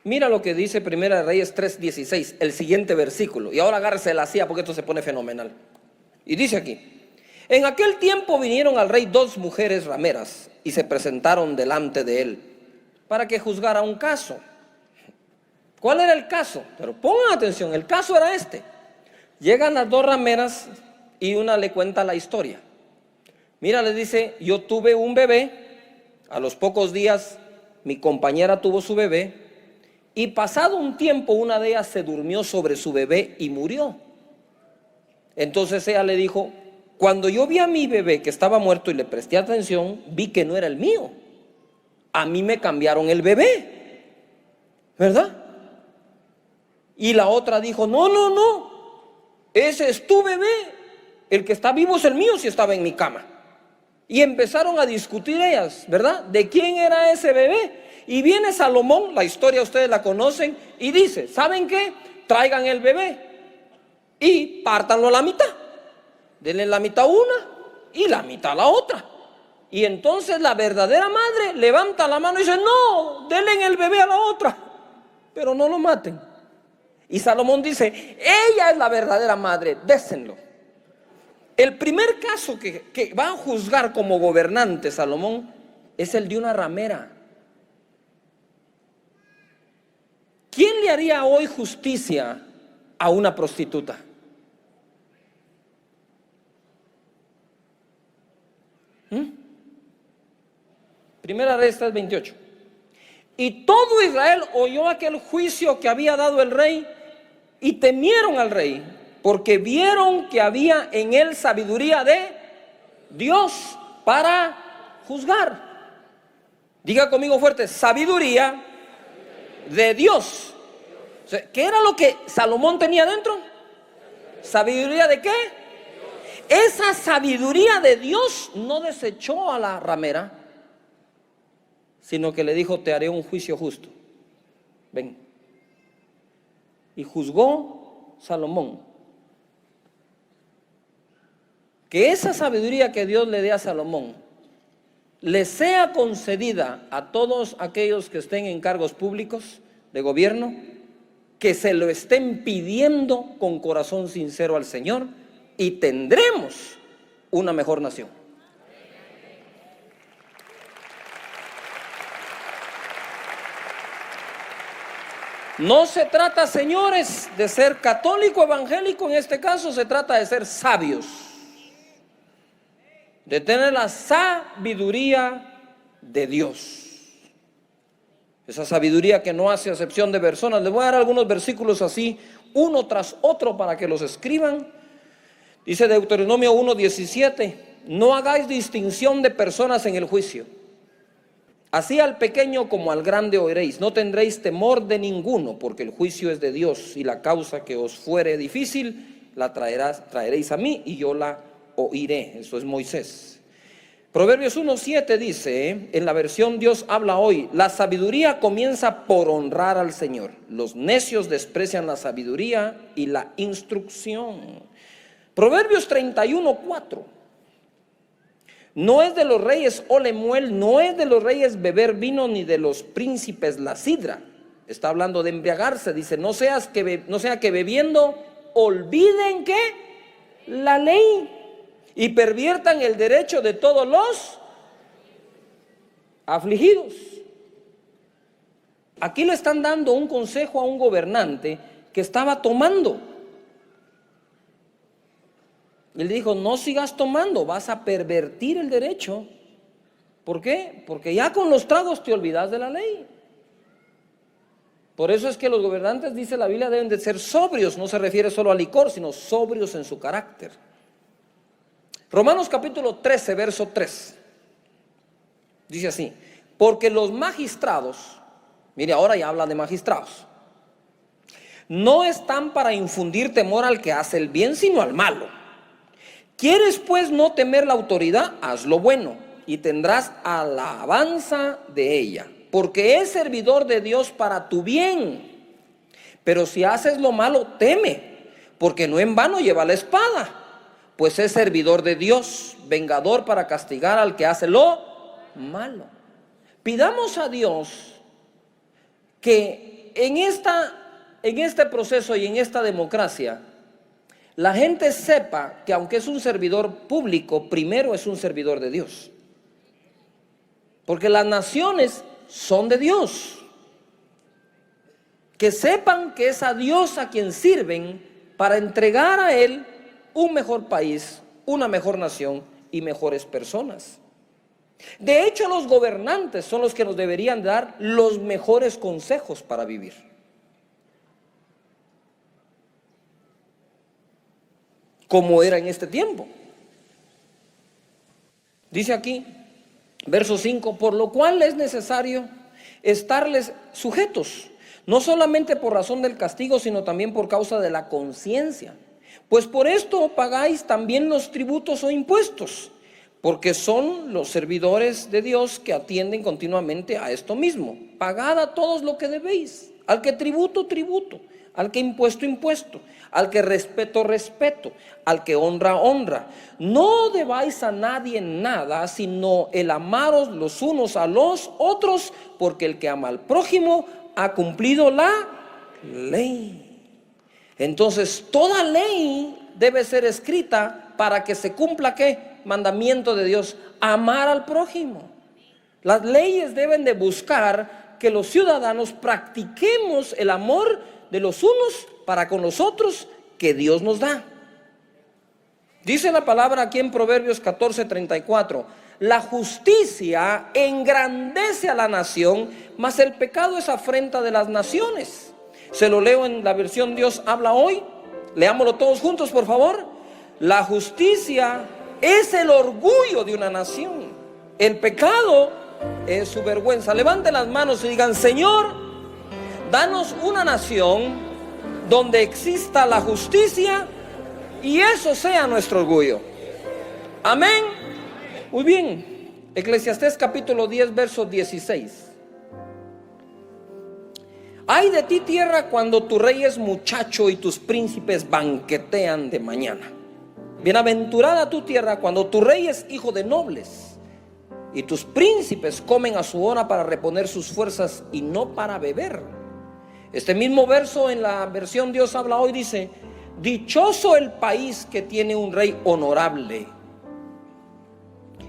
Mira lo que dice Primera de Reyes 3:16, el siguiente versículo. Y ahora agárrese la silla porque esto se pone fenomenal. Y dice aquí: en aquel tiempo vinieron al rey 2 mujeres rameras y se presentaron delante de él para que juzgara un caso. ¿Cuál era el caso? Pero pongan atención, el caso era este. Llegan las 2 rameras y una le cuenta la historia. Mira, le dice: yo tuve un bebé, a los pocos días mi compañera tuvo su bebé, y pasado un tiempo una de ellas se durmió sobre su bebé y murió. Entonces ella le dijo: cuando yo vi a mi bebé que estaba muerto y le presté atención, vi que no era el mío. A mí me cambiaron el bebé, ¿verdad? Y la otra dijo: no, no, no, ese es tu bebé, el que está vivo es el mío si estaba en mi cama. Y empezaron a discutir ellas, ¿verdad? ¿De quién era ese bebé? Y viene Salomón, la historia ustedes la conocen, y dice: ¿saben qué? Traigan el bebé y pártanlo a la mitad. Denle la mitad a una y la mitad a la otra. Y entonces la verdadera madre levanta la mano y dice: no, denle el bebé a la otra, pero no lo maten. Y Salomón dice: ella es la verdadera madre, désenlo. El primer caso que va a juzgar como gobernante Salomón es el de una ramera. ¿Quién le haría hoy justicia a una prostituta? Primera Reyes 3:28. Y todo Israel oyó aquel juicio que había dado el rey y temieron al rey, porque vieron que había en él sabiduría de Dios para juzgar. Diga conmigo fuerte, sabiduría de Dios. O sea, ¿qué era lo que Salomón tenía dentro? ¿Sabiduría de qué? Esa sabiduría de Dios no desechó a la ramera, sino que le dijo: te haré un juicio justo. Ven. Y juzgó Salomón. Que esa sabiduría que Dios le dé a Salomón le sea concedida a todos aquellos que estén en cargos públicos de gobierno, que se lo estén pidiendo con corazón sincero al Señor, y tendremos una mejor nación. No se trata, señores, de ser católico evangélico, en este caso se trata de ser sabios, de tener la sabiduría de Dios. Esa sabiduría que no hace acepción de personas. Les voy a dar algunos versículos así, uno tras otro, para que los escriban. Dice Deuteronomio 1:17: no hagáis distinción de personas en el juicio. Así al pequeño como al grande oiréis. No tendréis temor de ninguno, porque el juicio es de Dios, y la causa que os fuere difícil la traeréis a mí, y yo la oiré. Eso es Moisés. Proverbios 1:7 dice, en la versión Dios habla hoy: la sabiduría comienza por honrar al Señor. Los necios desprecian la sabiduría y la instrucción. Proverbios 31:4. No es de los reyes Olemuel, no es de los reyes beber vino, ni de los príncipes la sidra. Está hablando de embriagarse. Dice: no sea que bebiendo olviden que la ley y perviertan el derecho de todos los afligidos. Aquí le están dando un consejo a un gobernante que estaba tomando. Y él dijo: no sigas tomando, vas a pervertir el derecho. ¿Por qué? Porque ya con los tragos te olvidas de la ley. Por eso es que los gobernantes, dice la Biblia, deben de ser sobrios. No se refiere solo al licor, sino sobrios en su carácter. Romanos capítulo 13, verso 3. Dice así: porque los magistrados, mire, ahora ya habla de magistrados, no están para infundir temor al que hace el bien, sino al malo. ¿Quieres pues no temer la autoridad? Haz lo bueno y tendrás alabanza de ella, porque es servidor de Dios para tu bien. Pero si haces lo malo, teme, porque no en vano lleva la espada, pues es servidor de Dios, vengador para castigar al que hace lo malo. Pidamos a Dios que en este proceso y en esta democracia, la gente sepa que aunque es un servidor público, primero es un servidor de Dios. Porque las naciones son de Dios. Que sepan que es a Dios a quien sirven para entregar a Él un mejor país, una mejor nación y mejores personas. De hecho, los gobernantes son los que nos deberían dar los mejores consejos para vivir. Como era en este tiempo. Dice aquí, verso 5: por lo cual es necesario estarles sujetos, no solamente por razón del castigo, sino también por causa de la conciencia. Pues por esto pagáis también los tributos o impuestos, porque son los servidores de Dios que atienden continuamente a esto mismo. Pagad a todos lo que debéis, al que tributo, tributo, al que impuesto, impuesto, al que respeto, respeto, al que honra, honra. No debáis a nadie nada, sino el amaros los unos a los otros, porque el que ama al prójimo ha cumplido la ley. Entonces, toda ley debe ser escrita para que se cumpla, ¿qué? Mandamiento de Dios: amar al prójimo. Las leyes deben de buscar que los ciudadanos practiquemos el amor de los unos para con los otros que Dios nos da. Dice la palabra aquí en Proverbios 14:34: la justicia engrandece a la nación, mas el pecado es afrenta de las naciones. Se lo leo en la versión Dios habla hoy. Leámoslo todos juntos, por favor. La justicia es el orgullo de una nación, el pecado es su vergüenza. Levanten las manos y digan: Señor, danos una nación donde exista la justicia y eso sea nuestro orgullo. Amén. Muy bien. Eclesiastés capítulo 10 verso 16. Ay de ti, tierra, cuando tu rey es muchacho y tus príncipes banquetean de mañana. Bienaventurada tu tierra cuando tu rey es hijo de nobles y tus príncipes comen a su hora para reponer sus fuerzas y no para beber. Este mismo verso en la versión Dios habla hoy dice: dichoso el país que tiene un rey honorable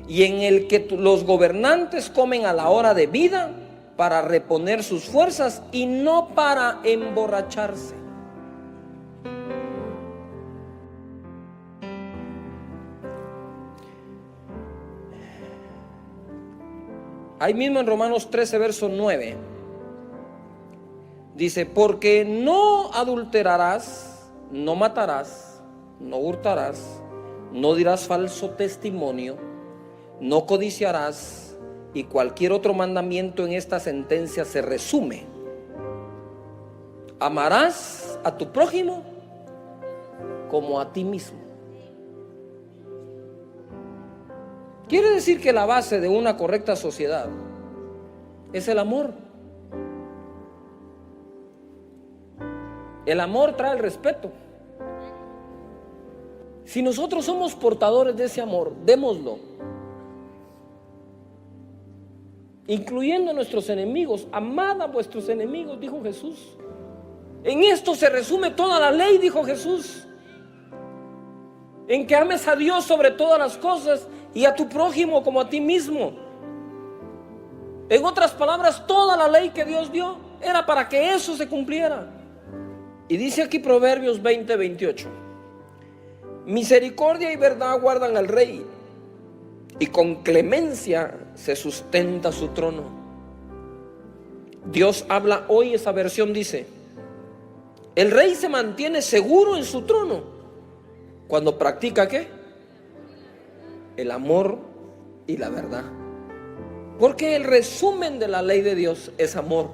y en el que los gobernantes comen a la hora de vida para reponer sus fuerzas y no para emborracharse. Ahí mismo en Romanos 13 verso 9 dice: porque no adulterarás, no matarás, no hurtarás, no dirás falso testimonio, no codiciarás, y cualquier otro mandamiento en esta sentencia se resume: amarás a tu prójimo como a ti mismo. Quiere decir que la base de una correcta sociedad es el amor. El amor trae el respeto. Si nosotros somos portadores de ese amor, démoslo, incluyendo a nuestros enemigos. Amad a vuestros enemigos, dijo Jesús. En esto se resume toda la ley, dijo Jesús. En que ames a Dios sobre todas las cosas y a tu prójimo como a ti mismo. En otras palabras, toda la ley que Dios dio era para que eso se cumpliera. Y dice aquí Proverbios 20:28: misericordia y verdad guardan al rey, y con clemencia se sustenta su trono. Dios habla hoy, esa versión dice: el rey se mantiene seguro en su trono cuando practica ¿qué? El amor y la verdad. Porque el resumen de la ley de Dios es amor.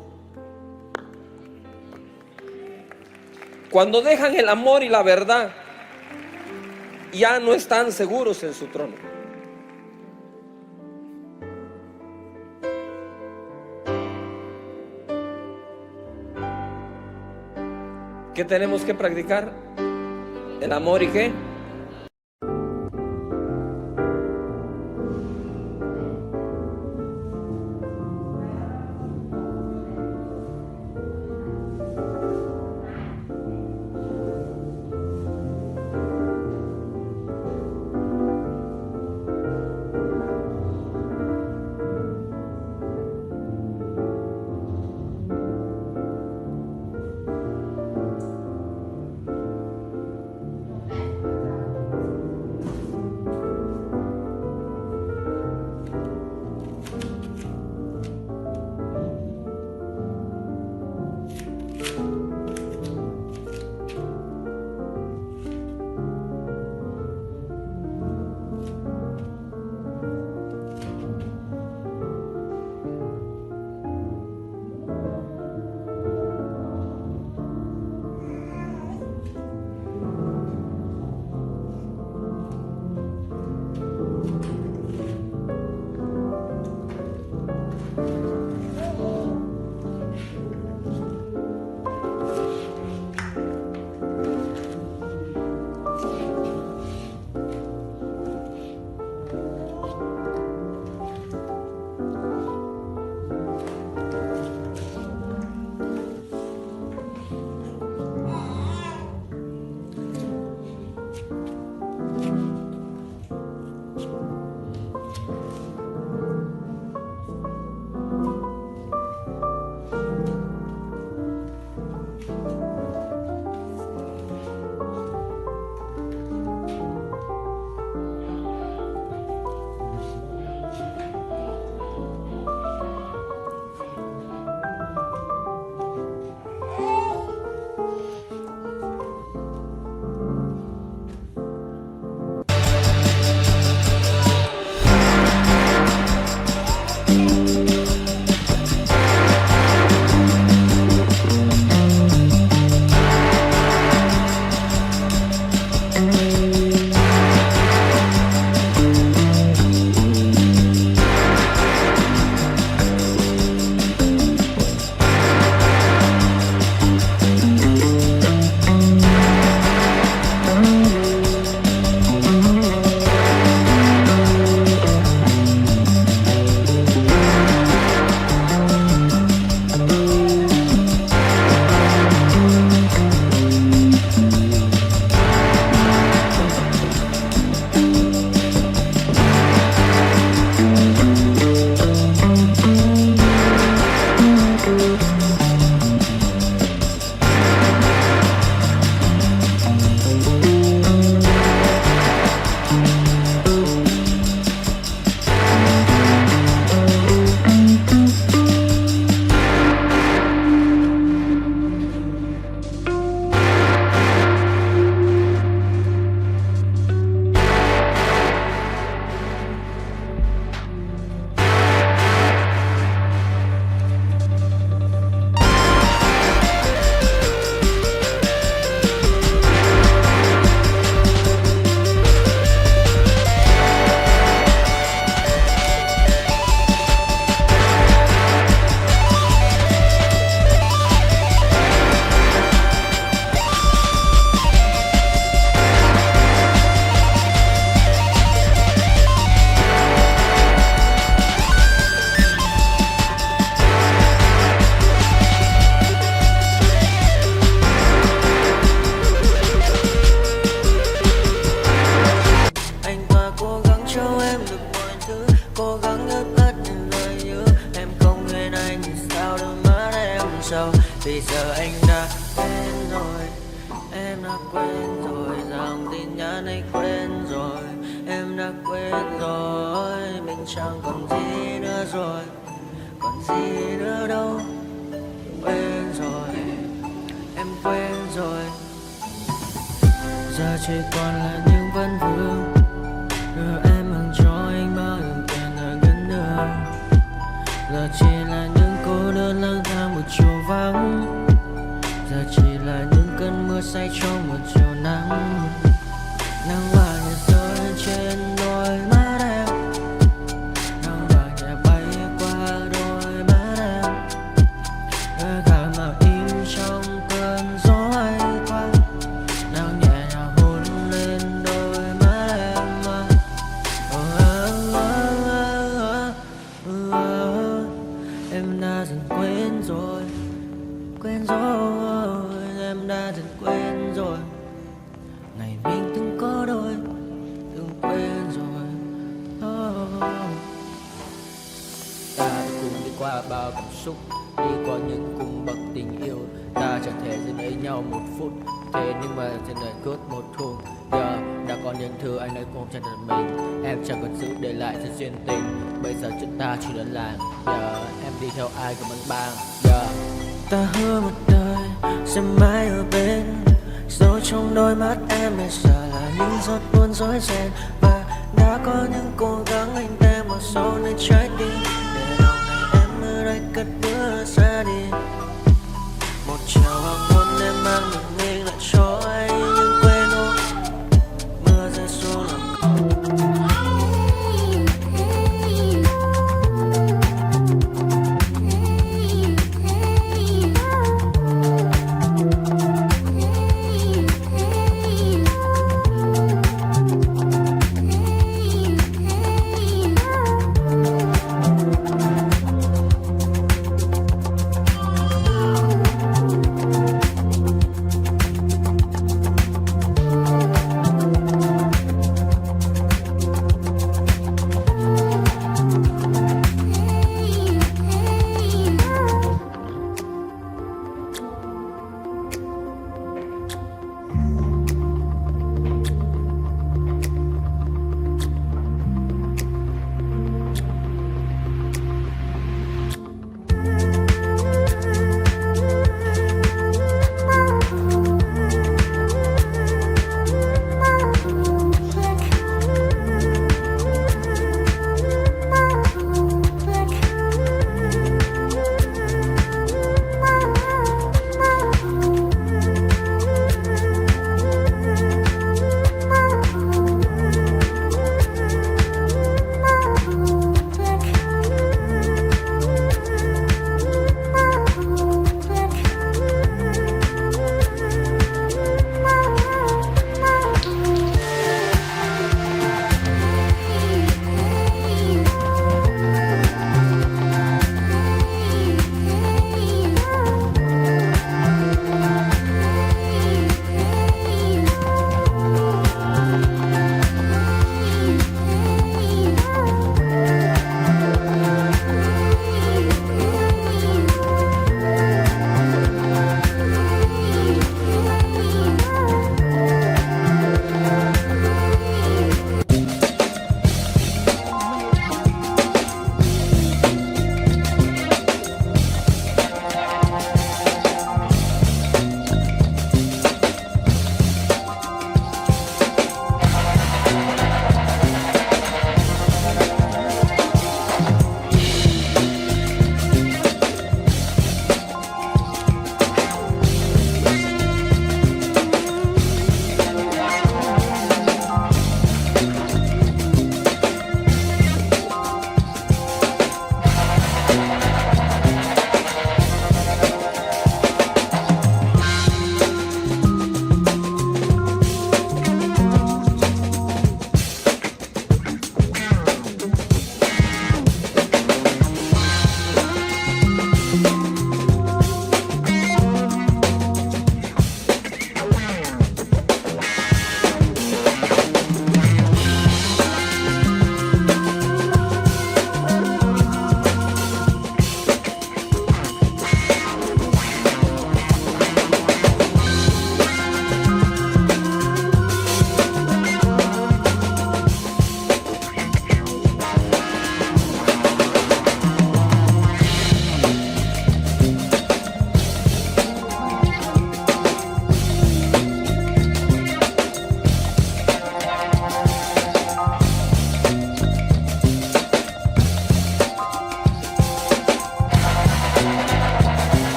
Cuando dejan el amor y la verdad, ya no están seguros en su trono. ¿Qué tenemos que practicar? El amor y ¿qué? Anh ta cố gắng cho em được mọi thứ, cố gắng ướt át những lời nhớ. Em không quên anh thì sao đôi mắt em sầu. Bây giờ anh đã quên rồi, em đã quên rồi, dòng tin nhắn anh quên rồi. Em đã quên rồi, mình chẳng còn gì nữa rồi, còn gì nữa đâu. Quên rồi, em quên rồi. Giờ chỉ còn là những vấn vương, đưa em mang cho anh bao lần tiền ở gần đường. Giờ chỉ là những cô đơn lang thang một chiều vắng. Giờ chỉ là những cơn mưa say trong một chiều nắng. Nắng vàng nhẹ rơi trên đôi mắt em, nắng vàng nhẹ bay qua đôi mắt em. Đôi cảm mà im trong cơn gió hay qua, nắng nhẹ nhàng hôn lên đôi mắt em. Em đã dần quên rồi, quên rồi, em đã dần quên rồi. Ngày mình từng có đôi, từng quên rồi. Ta đã cùng đi qua bao cảm xúc, đi qua những cung bậc tình yêu. Ta chẳng thể giữ lấy nhau một phút, thế nhưng mà trên đời cướp một thu. Giờ đã có những thứ anh ấy cũng chẳng được mình, em chẳng còn giữ để lại cho duyên tình. Bây giờ chúng ta chỉ đơn làng, giờ em đi theo ai cũng bằng bang. Giờ Ta hứa một đời sẽ mãi ở bên, dấu trong đôi mắt em bây giờ là những giọt buồn rối ren. Và đã có những cố gắng anh đem vào sâu nơi trái tim